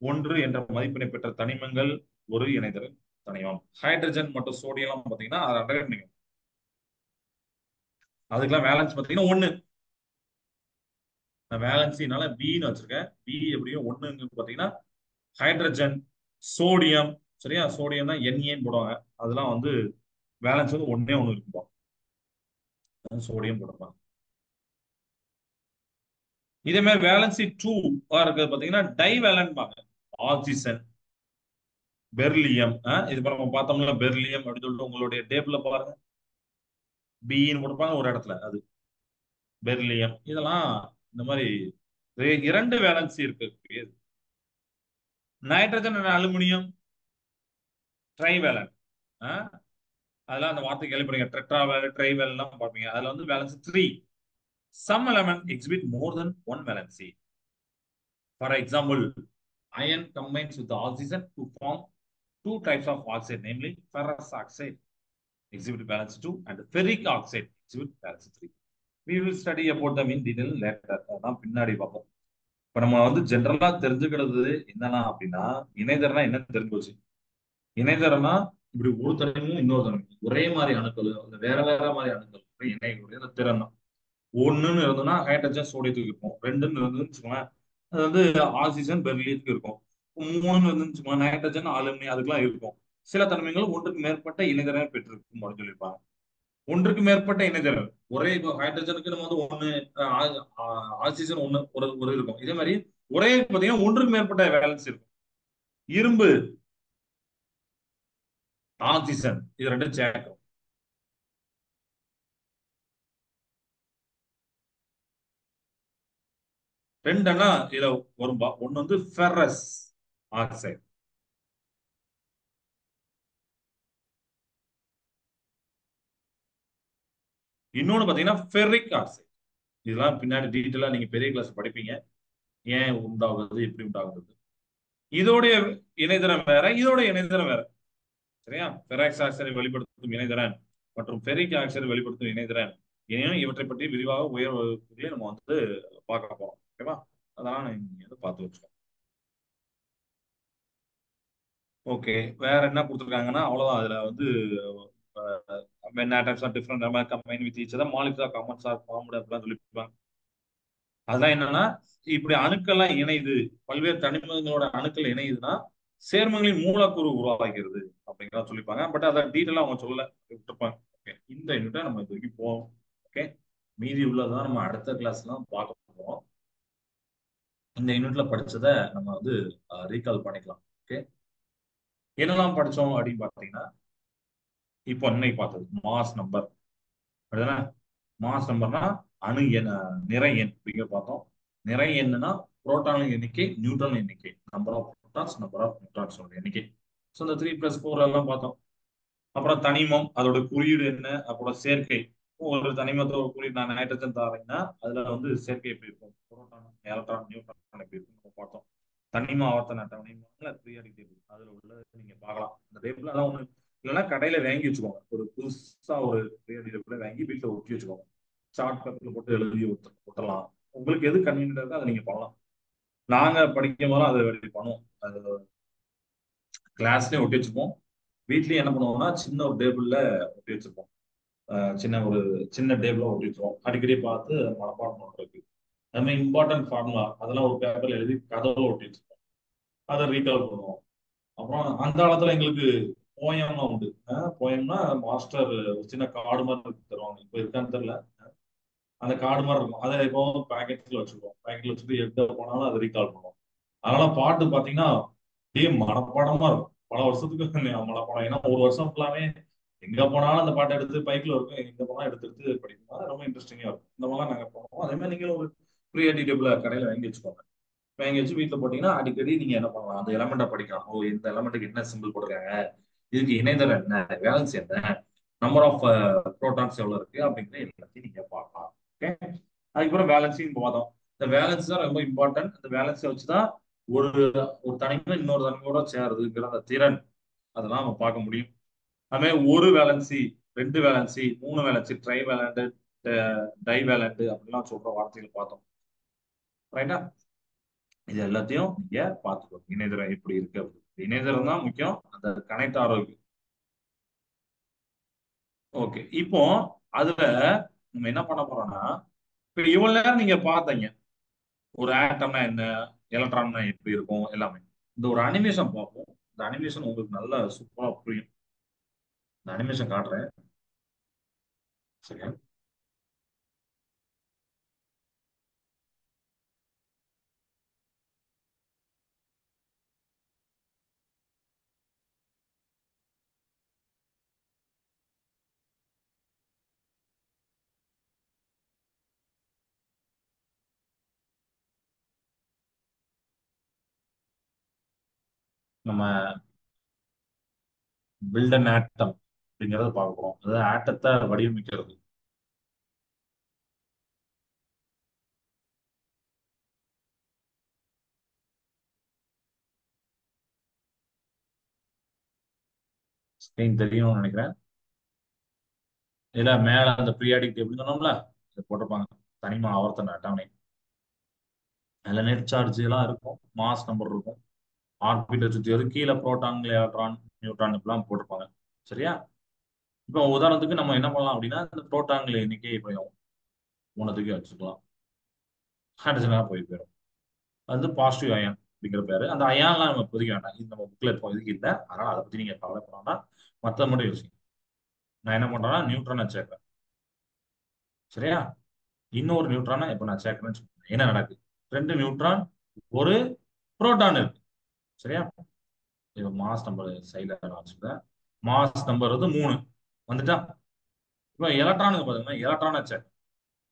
A: 1 என்ற மதிப்பினை பெற்ற தனிமங்கள் ஒரு இணைதிறன் தனிமம். ஹைட்ரஜன் மற்றும் சோடியம் பாத்தீங்கன்னா அதை அண்டர்ஸ்டாண்ட் பண்ணிக்கணும். அதுக்கெல்லாம் வேலன்ஸ் பாத்தீங்கன்னா 1. நான் வேலன்சினால பின்னு வச்சிருக்கேன். பி எப்படியும் 1 பாத்தீங்கன்னா ஹைட்ரஜன், சோடியம். சரியா? சோடியம் தான் NAன்னு போடுவாங்க. அதெல்லாம் வந்து வேலன்ஸ் வந்து 1 இருக்குப்பா. சோடியம் போடுறாங்க. இதே மாதிரி வேலன்சி 2 இருக்கிறது பாத்தீங்கன்னா டைவேலன்ட் பாங்க. Oxygen, beryllium. இது நம்ம பார்த்தோம்னா பெர்லியம் அப்படின்னு சொல்லிட்டு உங்களுடைய டேபிள்ல பாருங்க. பின்னு போட்டிருப்பாங்க ஒரு இடத்துல, அது பெர்லியம். இதெல்லாம் இந்த மாதிரி இரண்டு வேலன்சி இருக்கு. Nitrogen and aluminium trivalent. அதெல்லாம் அந்த வார்த்தை கேள்விப்படுங்க, டெட்ராவேல் ட்ரைவேல் எல்லாம் பார்ப்பீங்க. அதுல வந்து valency 3. Some element exhibit more than one valency. For example, iron combines with the oxygen to form two types of oxide, namely ferrous oxide exhibit valence 2 and ferric oxide exhibit valence 3. We will study about them in detail later. அதான் பின்னாடி பார்ப்போம். இப்ப நம்ம வந்து ஜென்ரலா தெரிஞ்சுக்கிறது என்னன்னா அப்படின்னா, இணைதரனா என்னன்னு தெரிஞ்சு போச்சு. இணைதரனா இப்படி ஒரு தனிமும் இன்னொரு தனிமும் ஒரே மாதிரி அணுக்கள், வேற வேற மாதிரி அணுக்கள் இணையக்கூடிய அந்த திறன் தான். ஒண்ணுன்னு இருந்ததுன்னா ஹைட்ரஜன் சோடியத்துக்கு இருக்கும். ரெண்டுன்னு இருந்துன்னு வச்சுக்கோங்களேன், அது வந்து ஆக்சிஜன் பெர்லியத்துக்கு இருக்கும். மூணுன்னு இருந்துச்சுக்கோங்க, நைட்ரஜன் அலுமினியம் அதுக்கெல்லாம் இருக்கும். சில தனிமங்கள் ஒன்றுக்கு மேற்பட்ட இணைதிறன் பெற்றிருக்கும் அப்படின்னு சொல்லியிருப்பாங்க. ஒன்றுக்கு மேற்பட்ட இணைதிறன், ஒரே இப்போ ஹைட்ரஜனுக்கு நம்ம வந்து ஒண்ணு, ஆக்சிஜன் ஒண்ணு ஒரு ஒரு இருக்கும். இதே மாதிரி ஒரே பார்த்தீங்கன்னா ஒன்றுக்கு மேற்பட்ட வேலன்ஸ் இருக்கும். இரும்பு, ஆக்சிஜன் இது ரெண்டும் சேர்க்கும். ரெண்டுன்னா இதுல வரும்பா. ஒண்ணு வந்து ஃபெரஸ் ஆக்சைடு, இன்னொன்னு பாத்தீங்கன்னா ஃபெர்ரிக் ஆக்சைடு. இதெல்லாம் பின்னாடி டீட்டெயிலா நீங்க பெரிய கிளாஸ் படிப்பீங்க, ஏன் உண்டாகுது எப்படி உண்டாகுது. இதோடைய இணைதிறன் வேற, இதோட இணைதிறன் வேற. சரியா? ஃபெராக்ஸ் ஆக்சைடை வெளிப்படுத்தும் இணைதிறன் மற்றும் ஃபெரிக் ஆக்சைடை வெளிப்படுத்தும் இணைதிறன், ஏன் இவற்றை பற்றி விரிவாக உயர் வகுப்புலயே நம்ம வந்து பார்க்க போறோம். ஓகேவா? அதெல்லாம் நீங்க வந்து பார்த்து வச்சுக்கோங்க. ஓகே, வேற என்ன கொடுத்துருக்காங்கன்னா அவ்வளவுதான். அதுல வந்து when atoms are different combine with each other molecules are common are formed அப்படிலாம் சொல்லியிருப்பாங்க. அதெல்லாம் என்னன்னா, இப்படி அணுக்கள்லாம் இணையுது, பல்வேறு தனிமங்களோட அணுக்கள் இணையுதுன்னா சேர்மங்களின் மூலக்கூறு உருவாகிறது அப்படிங்கிறத சொல்லிப்பாங்க. பட் அதை டீட்டெயிலா அவங்க சொல்ல விட்டுருப்பாங்க. ஓகே, இந்த யூனிட்டை நம்ம இது வரைக்கும் போவோம். ஓகே, மீதி உள்ளதான் நம்ம அடுத்த கிளாஸ்லாம் பார்க்க போறோம். இந்த யூனிட்ல படிச்சதை நம்ம வந்து ரீகால் பண்ணிக்கலாம். ஓகே, என்னெல்லாம் படிச்சோம் அப்படின்னு பார்த்தீங்கன்னா, இப்போ இன்னைக்கு பார்த்தது மாஸ் நம்பர். அப்படிதானே? மாஸ் நம்பர்னா அணு எண், நிறை எண் அப்படிங்கிற பார்த்தோம். நிறை எண்ணுனா புரோட்டான் எண்ணிக்கை, நியூட்ரான் எண்ணிக்கை, number of protons, number of neutrons எண்ணிக்கை. ஸோ இந்த 3+4 எல்லாம் பார்த்தோம். அப்புறம் தனிமம், அதோட குறியீடு என்ன, அப்புறம் சேர்க்கை. ஒரு தனிமத்தோட குறியீடு நான் நைட்ரஜன் தாரேன்னா அதுல வந்து சேர்க்கை எப்படி இருக்கும், புரோட்டான் எலக்ட்ரான் நியூட்ரான் எப்படி இருக்கும் நம்ம பார்த்தோம். தனிம ஆவர்த்தன அட்டவணை பீரியாடிக் டேபிள் அதுல உள்ள நீங்க பார்க்கலாம். அந்த டேபிள் அதான் ஒண்ணு இல்லைன்னா கடையில வாங்கி வச்சுக்கோங்க. ஒரு புதுசா ஒரு பீரியாடிக் டேபிள் வாங்கி வீட்டுல ஒட்டி வச்சுக்கோங்க. சார்ட் பேப்பர்ல போட்டு எழுதி ஒட்டலாம். உங்களுக்கு எது கன்வீனியன்ட் இருக்கோ அதை நீங்க பண்ணலாம். நாங்க படிக்கும் போது அதை பண்ணுவோம். அது கிளாஸ்லயும் ஒட்டி வச்சுப்போம். வீட்லயும் என்ன பண்ணுவோம்னா சின்ன ஒரு டேபிள்ல ஒட்டி வச்சிருப்போம். சின்ன ஒரு சின்ன டேபிள ஒட்டி வச்சிருவோம். அடிக்கடி பார்த்து மனப்பாடம் பண்றதுக்கு. அது மாதிரி இம்பார்ட்டன்ட் ஃபார்முலா அதெல்லாம் ஒரு பேப்பர்ல எழுதி கதவுல ஒட்டி வச்சிருப்போம். அதை ரீகால் பண்ணுவோம். அப்புறம் அந்த காலத்துல எங்களுக்கு போயம்லாம் உண்டு. போயம்னா மாஸ்டர் ஒரு சின்ன கார்டு மாதிரி தருவாங்க. இப்ப இருக்கான்னு தெரியல. அந்த கார்டு மாதிரி இருக்கும். அதை இப்போ பேக்கெட்ல வச்சிருக்கோம். பேக்கெட்ல வச்சுட்டு எங்க போனாலும் அதை ரீகால் பண்ணுவோம். அதனால பாட்டு பாத்தீங்கன்னா அப்படியே மனப்பாடமா இருக்கும். பல வருஷத்துக்கு மனப்பாடம். ஏன்னா ஒரு வருஷம் ஃபுல்லாமே எங்க போனாலும் அந்த பாட்டை எடுத்து பைக்ல இருக்கும், எங்க போனாலும் எடுத்து எடுத்து படிக்கணும். அது ரொம்ப இன்ட்ரெஸ்டிங்கா இருக்கும். இந்த மாதிரிலாம் நாங்க பண்ணுவோம். அதே மாதிரி நீங்களும் ஒரு ப்ரீ டேபிள கடையில வாங்கி வச்சுக்கோங்க. வாங்கி வச்சு வீட்டுல போட்டீங்கன்னா அடிக்கடி நீங்க என்ன பண்ணலாம், அந்த எலமெண்ட்டை படிக்கலாம். ஓ, இந்த எலமெண்ட்டுக்கு என்ன சிம்பிள் போடுறாங்க, இதுக்கு இணைதரம் என்ன, வேலன்ஸ் என்ன, நம்பர் ஆஃப் புரோட்டான்ஸ் எவ்வளவு இருக்கு அப்படிங்கிற எல்லாத்தையும் நீங்க பார்க்கலாம். ஓகே, அதுக்கப்புறம் வேலன்ஸையும் பார்த்தோம். இந்த வேலன்ஸ் தான் ரொம்ப இம்பார்ட்டன்ட். அந்த வேலன்ஸை வச்சுதான் ஒரு ஒரு தனிமை இன்னொரு தனிமையோட சேருதுங்கிற அந்த திறன், அதெல்லாம் நம்ம பார்க்க முடியும். அதுமாதிரி ஒரு வேலன்சி, ரெண்டு வேலன்சி, மூணு வேலன்சி, ட்ரை வேலண்ட், டை வேலண்ட் அப்படிலாம் சொல்ற வார்த்தைகள் பார்த்தோம். ரைட்டா? இது எல்லாத்தையும் நீங்க பார்த்துக்கோங்க. இணையதளம் எப்படி இருக்கு அப்படின்னு. இணையதளம் தான் முக்கியம், அந்த கனெக்ட் ஆரோக்கியம். ஓகே, இப்போ அதுல நம்ம என்ன பண்ண போறோம்னா, இப்ப இவ்வளவு நேரம் நீங்க பார்த்தீங்க ஒரு ஆட்டம்னா என்ன, எலக்ட்ரான்னா எப்படி இருக்கும் எல்லாமே. இந்த ஒரு அனிமேஷன் பார்ப்போம். இந்த அனிமேஷன் உங்களுக்கு நல்லா சூப்பரா புரியும். இந்த அனிமேஷன் காட்டுறேன். சரியா? நம்ம பில்ட் அண்ட் ஆட்டம் அப்படிங்கறத பார்க்க போறோம். அதாவது ஆட்டத்தை வடிவமைக்கிறது. ஸ்கிரீன் தெரியும்னு நினைக்கிறேன். இதுல மேல அந்த பீரியாடிக் டேபிள் சொன்னோம்ல, இது போட்டிருப்பாங்க. தனிமா ஆவர்த்தன அட்டவணை. அதுல நெட் சார்ஜ் எல்லாம் இருக்கும், மாஸ் நம்பர் இருக்கும், ஆர்பிட்டை சுத்தி வரும், கீழே புரோட்டான், எலக்ட்ரான், நியூட்ரான் இப்பெல்லாம் போட்டிருப்பாங்க. சரியா? இப்போ உதாரணத்துக்கு நம்ம என்ன பண்ணலாம் அப்படின்னா, இந்த புரோட்டான்கள் எண்ணிக்கை இப்போ மூணுத்துக்கு வச்சுக்கலாம். ஹைட்ரஜனாக போயிடும். அது பாசிட்டிவ் அயன் அப்படிங்கிற பேரு. அந்த அயான்லாம் நம்ம இப்போதைக்கு வேண்டாம், இது நம்ம புக்ல இப்போதைக்கு இல்லை, அதனால அதை பத்தி நீங்க கவலைப்பட வேண்டாம். மற்ற மட்டும் யோசிங்க. நான் என்ன பண்றேன்னா நியூட்ரானை சேர்க்கிறேன். சரியா? இன்னொரு நியூட்ரானை இப்ப நான் சேர்க்கிறேன்னு சொல்றேன். என்ன நடக்குது? ரெண்டு நியூட்ரான், ஒரு புரோட்டான் இருக்கு. சரியா? இப்போ மாஸ் நம்பர் சைட்ல நான் வச்சுக்கிறேன். மாஸ் நம்பர் வந்து 3 வந்துட்டா. இப்போ எலக்ட்ரானுக்கு பாத்தீங்கன்னா எலக்ட்ரானை சேர்க்கிறேன்.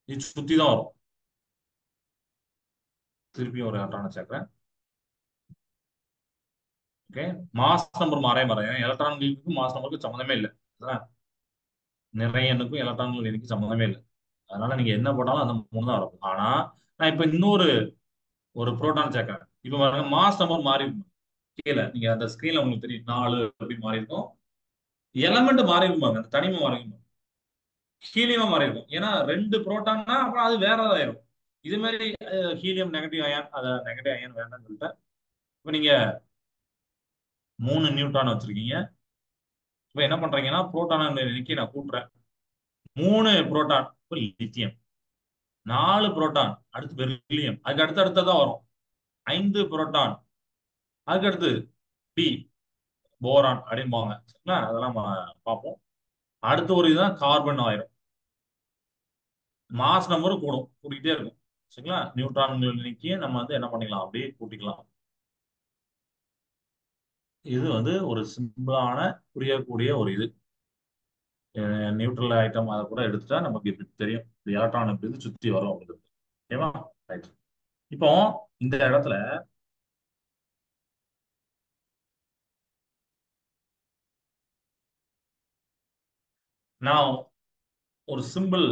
A: இது சுத்தி தான் வரும். திருப்பி ஒரு எலக்ட்ரானை சேர்க்கிறேன். ஓகே. மாஸ் நம்பர் மாறே மாறேன். ஏன்னா எலக்ட்ரான்களுக்கும் மாஸ் நம்பருக்கு சம்மந்தமே இல்லை. நிறைய எண்ணுக்கும் எலக்ட்ரான்கள் எண்ணிக்கை சம்மந்தமே இல்லை. அதனால நீங்க என்ன போட்டாலும் அந்த 3 தான் வரும். ஆனா நான் இப்ப இன்னொரு ஒரு புரோட்டான் சேர்க்கிறேன். இப்ப பாருங்க மாஸ் நம்பர் மாறி இருக்கும். கீழே நீங்க அந்த ஸ்கிரீன்ல உங்களுக்கு தெரியும் 4 அப்படி மாறி இருக்கும். எலமெண்ட் மாறி இருப்பாங்க, அந்த தனிமை மாறி இருக்கும், ஹீலியமா மாறி இருக்கும். ஏன்னா 2 புரோட்டான்னா அப்புறம் அது வேற ஆயிரும். இது மாதிரி ஹீலியம் நெகட்டிவ் அயன், அத நெகட்டிவ் அயன் வேண்டாம்னு சொல்லிட்டேன். இப்ப நீங்க 3 நியூட்ரான் வச்சிருக்கீங்க. இப்ப என்ன பண்றீங்கன்னா புரோட்டான் எண்ணிக்கை நான் கூட்டுறேன். 3 புரோட்டான் லித்தியம், 4 புரோட்டான் அடுத்து பெரிலியம், அதுக்கு அடுத்து அடுத்ததான் வரும் 5 புரோட்டான், அதுக்கு அடுத்து டி போரான் அப்படிம்பாங்க. சரிங்களா? அதெல்லாம் பார்ப்போம். அடுத்த ஒரு இதுதான் கார்பன் ஆயிரும். மாஸ் நம்பரும் கூடும், கூட்டிகிட்டே இருக்கும். சரிங்களா? நியூட்ரான்கள் எண்ணிக்கையை நம்ம வந்து என்ன பண்ணிக்கலாம், அப்படியே கூட்டிக்கலாம். இது வந்து ஒரு சிம்பிளான புரியக்கூடிய ஒரு இது. நியூட்ரல் ஐட்டம் அதை கூட எடுத்துட்டா நமக்கு இப்படி தெரியும், இந்த எலக்ட்ரான் இப்படி இது சுத்தி வரும் அப்படிங்கிறது. ஓகேவா? ரைட். இப்போ இந்த இடத்துல நான் ஒரு சிம்பிள்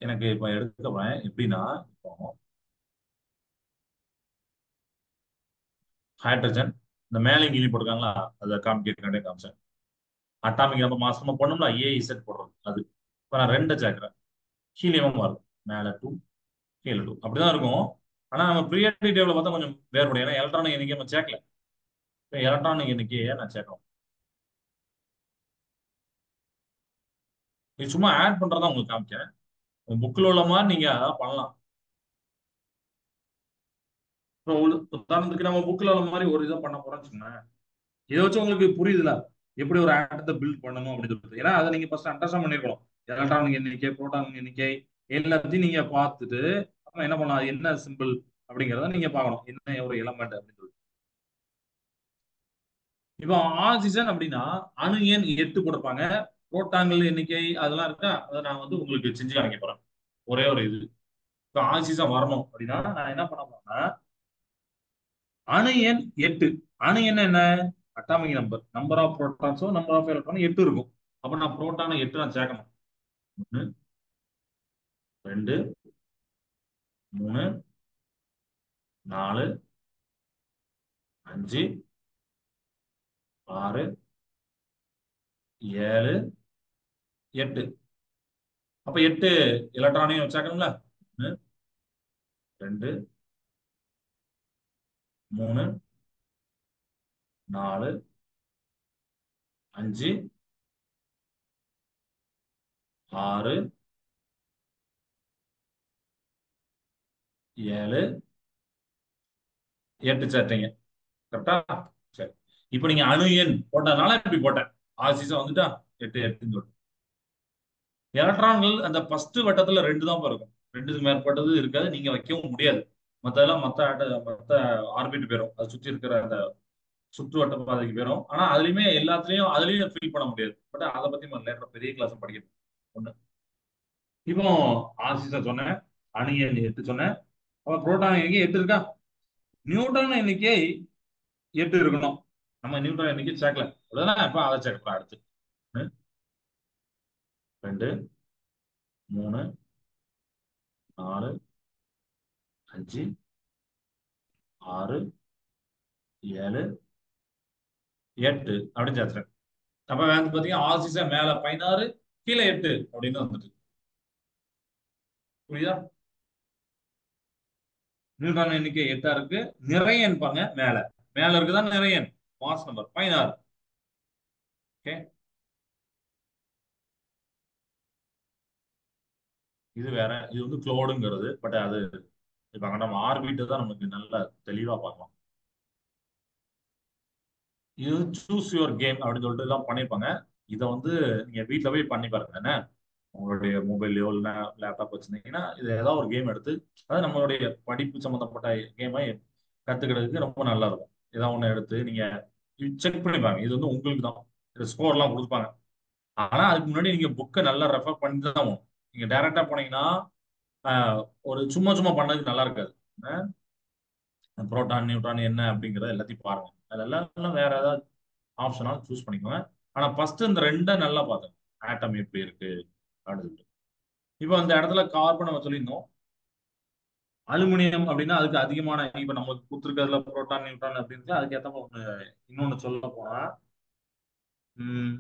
A: எனக்கு இப்ப எடுக்க போறேன். எப்படின்னா இப்போ ஹைட்ரஜன், இந்த மேலே கிளி போட்டிருக்காங்களா, அதை காமிக்கிறேன் காமிச்சேன். அட்டாமிக் நம்ம மாசமா போடணும்ல, ஏஇசட் போடுறது அது. இப்ப நான் 2 சேர்க்கிறேன். ஹீலியமா மாறும். மேல 2, கீழே 2 அப்படிதான் இருக்கும். ஆனா நம்ம ப்ரீயாரிட்டி டேபிள் பார்த்தா கொஞ்சம் வேறுபடும். ஏன்னா எலக்ட்ரானிக் எண்ணிக்கை நம்ம சேர்க்கல. இப்ப எலக்ட்ரானிக் எண்ணிக்கையை நான் சேர்க்கணும். இது சும்மா ஆட் பண்றதா உங்களுக்கு காமிக்கிறேன். புக்ல உள்ள மாதிரி நீங்க அதான் பண்ணலாம். இப்போ உதாரணத்துக்கு நம்ம புக்ல உள்ள மாதிரி ஒரு இதை பண்ண போறோம்னு சொன்னேன். இதை வச்சு உங்களுக்கு புரியுதுல எப்படி ஒரு ஆட்டத்தை பில்ட் பண்ணணும் அப்படின்னு சொல்லிட்டு. ஏன்னா அதை நீங்க ஃபர்ஸ்ட் அண்டர்ஸ்டாண்ட் பண்ணிருக்கணும். எலக்ட்ரானிக் எண்ணிக்கை, புரோட்டான் எண்ணிக்கை எல்லாத்தையும் நீங்க பார்த்துட்டு அப்புறம் என்ன பண்ணலாம், அது என்ன சிம்பிள் அப்படிங்கிறத நீங்க பார்க்கணும், என்ன ஒரு எலமெண்ட் அப்படின்னு சொல்லி. இப்போ ஆக்சிஜன் அப்படின்னா அணு எண் 8 கொடுப்பாங்க. புரோட்டான்கள் எண்ணிக்கை அதெல்லாம் இருக்கா, அதை நான் வந்து உங்களுக்கு செஞ்சு காமிக்க போறேன். ஒரே ஒரு இது. இப்போ ஆக்சிஜன் வரணும் அப்படின்னா நான் என்ன பண்ண போறேன்னா அணு எண் 8. அணு எண் என்ன? அட்டாமிக் நம்பர், நம்பர் ஆஃப் புரோட்டான்ஸோ நம்பர் ஆஃப் எலக்ட்ரான் 8 இருக்கும். அப்ப நான் புரோட்டானை 8 நான் சேர்க்கணும். 1, 2, 3, 4, 5, 6, 7, 8. அப்ப 8 எலக்ட்ரானையும் சேர்க்கணும்ல. 1, 2, 3, 4, 5, 6, 7, 8 சேர்த்தீங்க. கரெக்டா? சரி. இப்ப நீங்க அணு எண் போட்டதுனால இப்படி போட்டேன். ஆக்சிஜன் வந்துட்டா 8 8ன்னு சொல்லிட்டு. எலக்ட்ரான்கள் அந்த ஃபர்ஸ்ட் வட்டத்துல 2 தான் இருக்கும். 2க்கு மேற்பட்டது இருக்காது, நீங்க வைக்கவும் முடியாது. மத்ததெல்லாம் மத்த ஆர்பிட் போயிடும், அது சுத்தி இருக்கிற அந்த சுற்றுவட்ட பாதைக்கு போயிடும். ஆனா அதுலயுமே எல்லாத்துலயும் அதுலயும் ஃபில் பண்ண முடியாது. பட் அதை பத்தி நம்ம லேட்டர் பெரிய கிளாஸ் படிக்கணும். ஒண்ணு. இப்போ ஆக்சிஜன் சொன்னேன், அணு எண் 8 சொன்னேன். அப்ப புரோட்டான் எண்ணிக்கை 8 இருக்கா? நியூட்ரான் எண்ணிக்கை 8 இருக்கணும். நம்ம நியூட்டன் இன்னைக்கு சேர்க்கல அவ்வளவுதான். இப்ப அதை சேர்க்கலாம். அடுத்து 1, 2, 3, 4, 5, 6, 7, 8 அப்படின்னு சேர்த்துறேன். அப்ப வந்து பாத்தீங்கன்னா ஆர்சிஸ மேல 16, கீழே 8 அப்படின்னு வந்துட்டு. புரியுதா? நியூட்ரான் எண்ணிக்கை 8 இருக்கு. நிறையன் பாருங்க மேல. மேல இருக்குதான் நிறையன். Mass number 16. ஓகே. இது வேற. இது வந்து குளோடுங்கிறது. பட் அது இப்ப நம்ம ஆர்பிட் தான் நமக்கு நல்லா தெளிவா பார்க்கலாம். இது சூஸ் யுவர் கேம் அப்படின்னு சொல்லிட்டு எல்லாம் பண்ணிருப்பாங்க. இதை வந்து நீங்க வீட்ல போய் பண்ணி பாருங்க என்ன. உங்களுடைய மொபைல்லையோ இல்லைன்னா லேப்டாப் வச்சிருந்தீங்கன்னா இது ஏதாவது ஒரு கேம் எடுத்து, அதாவது நம்மளுடைய படிப்பு சம்பந்தப்பட்ட கேமை கத்துக்கிறதுக்கு ரொம்ப நல்லா இருக்கும். ஏதாவது ஒண்ணு எடுத்து நீங்க செக் பண்ணிப்பாங்க. இது வந்து உங்களுக்கு தான் ஸ்கோர் எல்லாம் கொடுப்பாங்க. ஆனா அதுக்கு முன்னாடி நீங்க புக்கை நல்லா ரெஃபர் பண்ணி தான் ஆகணும். நீங்க டைரக்டா போனீங்கன்னா ஆஹ், ஒரு சும்மா சும்மா பண்ணதுக்கு நல்லா இருக்காது. புரோட்டான் நியூட்ரான் என்ன அப்படிங்கறத எல்லாத்தையும் பாருங்க. அதெல்லாம் வேற ஏதாவது ஆப்ஷனாலும் சூஸ் பண்ணிக்கோங்க. ஆனா ஃபர்ஸ்ட் இந்த ரெண்டை நல்லா பாத்துங்க. ஆட்டம் எப்படி இருக்கு அப்படின்னு சொல்லிட்டு. இப்போ அந்த இடத்துல கார்பன் நம்ம சொல்லியிருந்தோம். அலுமினியம் அப்படின்னா அதுக்கு அதிகமான இப்ப நமக்கு கொடுத்துருக்கிறதுல புரோட்டான் நியூட்ரான் அப்படின்னு அதுக்கு ஏற்ற ஒண்ணு. இன்னொன்னு சொல்ல போனா ம்,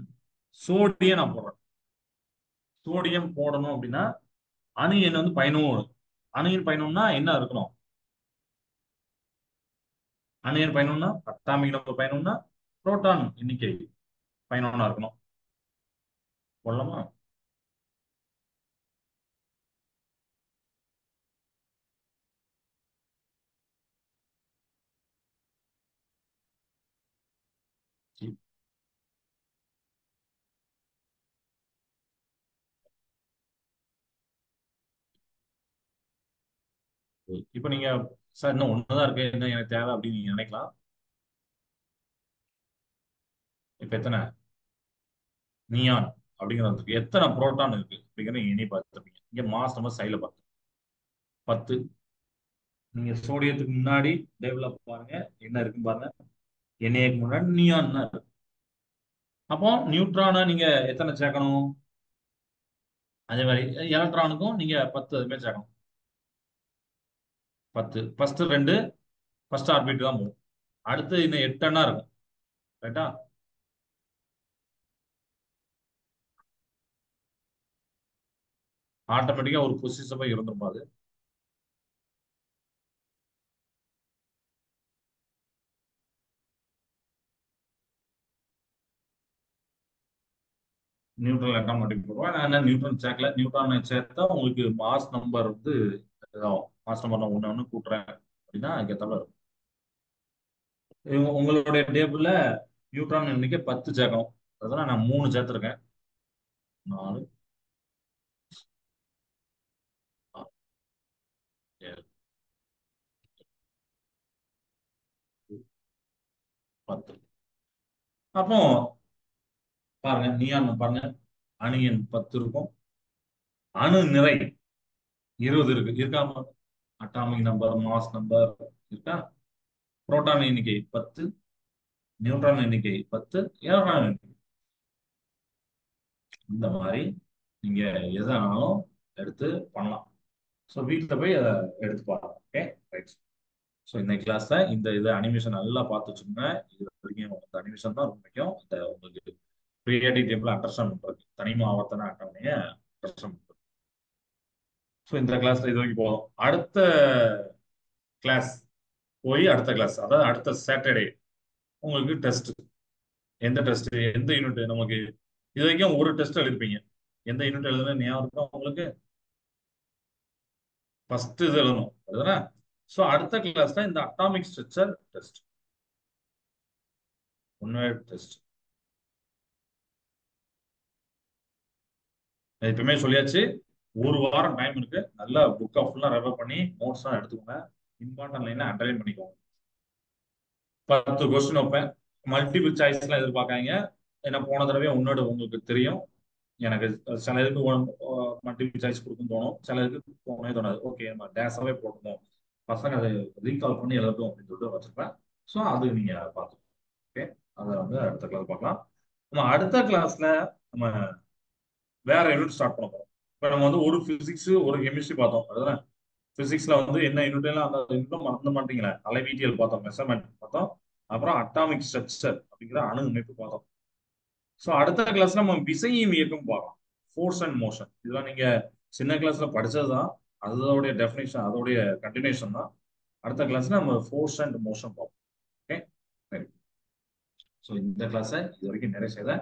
A: சோடியம் நான் போடுறேன். சோடியம் போடணும் அப்படின்னா அணு எண் வந்து 11. அணு எண் 11னா என்ன இருக்கணும்? அணு எண் 11னா அட்டாமிக் நம்பர் 11னா புரோட்டான் எண்ணிக்கை 11 இருக்கணும். போடலாமா? சரி. இப்ப நீங்க சார் இன்னும் ஒண்ணுதான் இருக்கு என்ன எனக்கு தேவை அப்படின்னு நீங்க நினைக்கலாம். இப்ப எத்தனை நியான் அப்படிங்கிறதுக்கு எத்தனை புரோட்டான் இருக்கு அப்படிங்கிற நீங்க எண்ணி பார்த்துருப்பீங்க. இங்க மாஸ் நம்ம சைடுல பார்த்தோம் 10. நீங்க சோடியத்துக்கு முன்னாடி டேபிள்ல பாருங்க என்ன இருக்குன்னு பாருங்க. எண்ணெய்க்கு முன்னாடி நியான் தான் இருக்கு. அப்போ நியூட்ரானை நீங்க எத்தனை சேர்க்கணும்? அதே மாதிரி எலக்ட்ரானுக்கும் நீங்க 10 அதுமே சேர்க்கணும். 10 ஃபர்ஸ்ட் ரெண்டு ஃபர்ஸ்ட் ஆர்பிட் தான் போகும். அடுத்து இன்னும் 8 எண்ணா இருக்கும். ரைட்டா? ஆட்டோமேட்டிக்கா ஒரு பொசிஷன் போய் இருந்துரும் அது. நியூட்ரல் எலக்ட்ரான் மட்டும் போடுவேன். நான் என்ன நியூட்ரன் சேர்க்கல. நியூட்ரான் சேர்த்தா உங்களுக்கு மாஸ் நம்பர் வந்து இதாகும். மாஸ் நம்பர் நான் ஒண்ணு ஒண்ணு கூட்டுறேன் அப்படின்னா அதுக்கேற்ற மாதிரி இருக்கும். உங்களுடைய டேபிள்ல நியூட்ரான் எண்ணிக்கை 10 சேர்க்கணும். அதெல்லாம் நான் 3 சேர்த்திருக்கேன். 4, 6, 7, 10. அப்போ பாருங்க நியான் பாருங்க. அணு எண் 10 இருக்கும். அணு நிறை 20 இருக்கு. இருக்காம அட்டாமிக் நம்பர் மாஸ் நம்பர் இருக்கா? புரோட்டான் எண்ணிக்கை 10, நியூட்ரான் எண்ணிக்கை 10, எலக்ட்ரான் எண்ணிக்கை. இந்த மாதிரி நீங்க எதானாலும் எடுத்து பண்ணலாம். ஸோ வீட்டில் போய் அதை எடுத்து பாருங்க. Okay right. ஸோ இந்த கிளாஸ்ல இந்த இது அனிமேஷன் நல்லா பார்த்து வச்சுக்கோங்க. இது வரைக்கும் இந்த அனிமேஷன் தான் ரொம்ப முக்கியம். இந்த உங்களுக்கு கிரியேட்டிவ் டேபிள் அண்டர்ஸ்டாண்ட் பண்றது தனிமா ஆவர்த்தன அட்டவணையை அண்டர்ஸ்டாண்ட் பண்றது. ஸோ இந்த கிளாஸ்ல இது வரைக்கும் போதும். அடுத்த கிளாஸ் போய் அடுத்த கிளாஸ் அதாவது அடுத்த சாட்டர்டே உங்களுக்கு டெஸ்ட். எந்த டெஸ்ட் எந்த யூனிட் நமக்கு இது வரைக்கும் ஒரு டெஸ்ட் எழுதிருப்பீங்க. எந்த யூனிட் எழுதுனா ஞாபகம் இருக்கும் உங்களுக்கு? ஃபர்ஸ்ட் இது எழுதணும் அதுதானே? ஸோ அடுத்த கிளாஸ் தான் இந்த அட்டாமிக் ஸ்ட்ரக்சர் டெஸ்ட். உண்மையான டெஸ்ட். எப்பவுமே சொல்லியாச்சு. ஒரு வாரம் டைம் இருக்கு. நல்லா புக்கை ஃபுல்லா ரெஃபர் பண்ணி நோட்ஸ் எல்லாம் எடுத்துக்கோங்க. இம்பார்ட்டன்ட் லைனை அண்டர்லைன் பண்ணிக்கோங்க. 10 கொஸ்டின் வைப்பேன். மல்டிபிள் சாய்ஸ் எல்லாம் எதிர்பார்க்காங்க. ஏன்னா போன தடவை உன்னோட உங்களுக்கு தெரியும். எனக்கு சில இதுக்கு மல்டிபிள் சாய்ஸ் கொடுக்கும் தோணும். சில இதுக்கு தோணவே தோணாது. ஓகே நம்ம டேஸாவே போட்டுருவோம். பசங்க அதை ரீகால் பண்ணி எழுதட்டும் அப்படின்னு சொல்லிட்டு வச்சிருப்பேன். ஸோ அது நீங்க பார்த்துக்கோங்க. ஓகே. அதை வந்து அடுத்த கிளாஸ் பார்க்கலாம். நம்ம அடுத்த கிளாஸ்ல நம்ம வேற யூனிட் ஸ்டார்ட் பண்ண போறோம். இப்ப நம்ம வந்து ஒரு பிசிக்ஸ் ஒரு கெமிஸ்ட்ரி பார்த்தோம். அதுதான் பிசிக்ஸ்ல வந்து என்ன யூனிட் எல்லாம் அந்த யூனிட்டும் மறந்து மாட்டீங்களா? அலைவீட்டியல் பார்த்தோம், மெஷர்மெண்ட் பார்த்தோம், அப்புறம் அட்டாமிக் ஸ்ட்ரக்சர் அப்படிங்கிற அணு அமைப்பு பார்த்தோம். ஸோ அடுத்த கிளாஸ்ல நம்ம விசையும் இயக்கம் பார்க்கலாம். ஃபோர்ஸ் அண்ட் மோஷன் இதெல்லாம் நீங்க சின்ன கிளாஸ்ல படிச்சதுதான். அதோடைய டெஃபினேஷன் அதோடைய கண்டினியூஷன் தான். அடுத்த கிளாஸ்ல நம்ம ஃபோர்ஸ் அண்ட் மோஷன் பார்ப்போம். ஓகே. ஸோ இந்த கிளாஸை இது வரைக்கும் நிறைய செய்த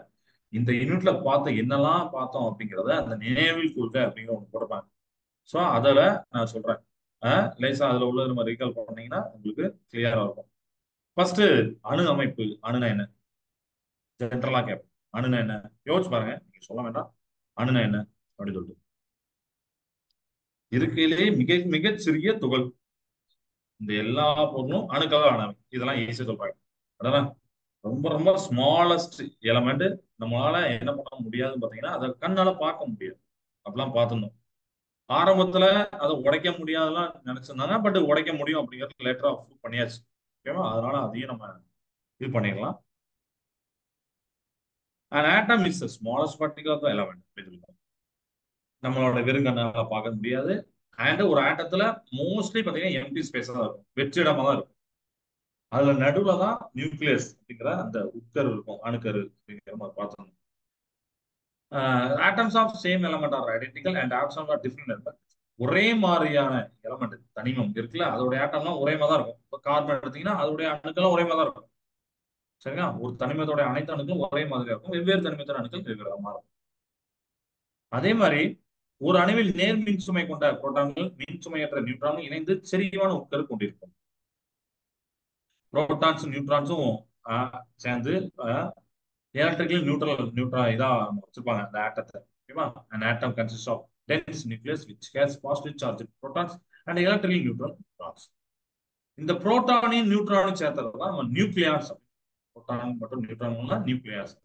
A: இந்த யூனிட்ல பார்த்த என்னெல்லாம் பார்த்தோம் அப்படிங்கிறத அந்த நினைவில் கொள்கை அப்படிங்கிற ஒன்று கொடுப்பாங்க. ஸோ அதில் நான் சொல்றேன். லேசா அதுல உள்ள நம்ம ரீகால் பண்ணீங்கன்னா உங்களுக்கு கிளியரா இருக்கும். ஃபர்ஸ்ட் அணு அமைப்பு. அணுனா என்ன? ஜென்ரலா கேட்போம். அணுனா என்ன? யோசிச்சு பாருங்க. நீங்க சொல்ல வேண்டாம். அணுனா என்ன அப்படின்னு சொல்லிட்டு. இருக்கையிலேயே மிக மிகச் சிறிய துகள். இந்த எல்லா பொருளும் அணுக்களால் ஆனவை. இதெல்லாம் ஈஸியா சொல்றாங்க. அதான் ரொம்ப ரொம்ப ஸ்மாலஸ்ட் எலமெண்ட் நம்மளால என்ன பண்ண முடியாதுன்னு பாத்தீங்கன்னா அதை கண்ணால பார்க்க முடியாது. அப்படிலாம் பார்த்துருந்தோம். ஆரம்பத்துல அதை உடைக்க முடியாதுலாம் நினைச்சிருந்தாங்க. பட் உடைக்க முடியும் அப்படிங்கிறது லேட்டரா ப்ரூவ் பண்ணியாச்சு. ஓகேவா? அதனால அதையும் நம்ம இது பண்ணிடலாம். An atom is the smallest particle of the element. நம்மளோட வெறுங்கண்ணால பார்க்க முடியாது. அண்ட் ஒரு ஆட்டத்துல மோஸ்ட்லி பாத்தீங்கன்னா எம்டி ஸ்பேஸ் தான் இருக்கும். வெற்றிடமா தான் இருக்கும். அதுல நடுவுல தான் நியூக்ளியஸ் அப்படிங்கிற அந்த உட்கரு இருக்கும். அணுக்கரு அப்படிங்கிற மாதிரி பார்த்தோம். Atoms of same element are identical and atoms are different element. ஒரே மாதிரியான எலமெண்ட் தனிமம் இருக்குல்ல, அதோடைய ஆட்டம்லாம் ஒரே மாதிரி தான் இருக்கும். இப்போ கார்பன் எடுத்தீங்கன்னா அதோடைய அணுக்கெல்லாம் ஒரே மாதிரி தான் இருக்கும். சரிங்களா? ஒரு தனிமத்தோட அனைத்து அணுக்களும் ஒரே மாதிரி இருக்கும். வெவ்வேறு தனிமத்தோட அணுக்கள் வெவ்வேறு மாதிரி இருக்கும். அதே மாதிரி ஒரு அணுவில் நேர் மின் சுமை கொண்ட புரோட்டான்கள் மின் சுமையற்ற நியூட்ரான்கள் இணைந்து செறிவான உட்கரு கொண்டிருக்கும். புரோட்டான்ஸ் நியூட்ரான்ஸும் சேர்ந்து எலக்ட்ரிக்கலி நியூட்ரல் இதா வச்சிருப்பாங்க அந்த ஆட்டத்தை. ஓகேவா? an atom consists of dense nucleus which has positive charged protons and electrically neutral neutrons. இந்த புரோட்டானையும் நியூட்ரானும் சேர்த்தது தான் நம்ம நியூக்ளியாஸ். புரோட்டான் மற்றும் நியூட்ரான் நியூக்ளியாஸ்.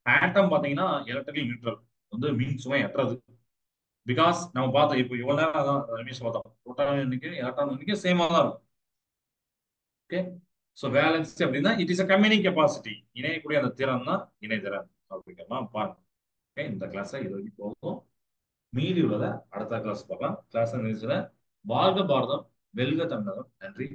A: ஆட்டம் பாத்தீங்கன்னா எலக்ட்ரிக்கலி நியூட்ரல் வந்து மின் சுமை அற்றது. பிகாஸ் நம்ம பார்த்தோம் இப்போ இவ்வளவு நேரம் அதான் ரமேஷ் பார்த்தோம். புரோட்டான் எண்ணிக்கை எலக்ட்ரான் எண்ணிக்கை சேமா தான் இருக்கும். ஓகே. ஸோ வேலன்சி அப்படின்னா இட் இஸ் அ கம்யூனிங் கெப்பாசிட்டி. இணையக்கூடிய அந்த திறன் தான் இணைதிறன் அப்படிங்கிறலாம் பாருங்க. ஓகே. இந்த கிளாஸ்ல இது வரைக்கும் போகும். மீதி உள்ளதை அடுத்த கிளாஸ் பார்க்கலாம். கிளாஸ் நிகழ்ச்சியில வாழ்க பாரதம் வெல்க தமிழகம். நன்றி.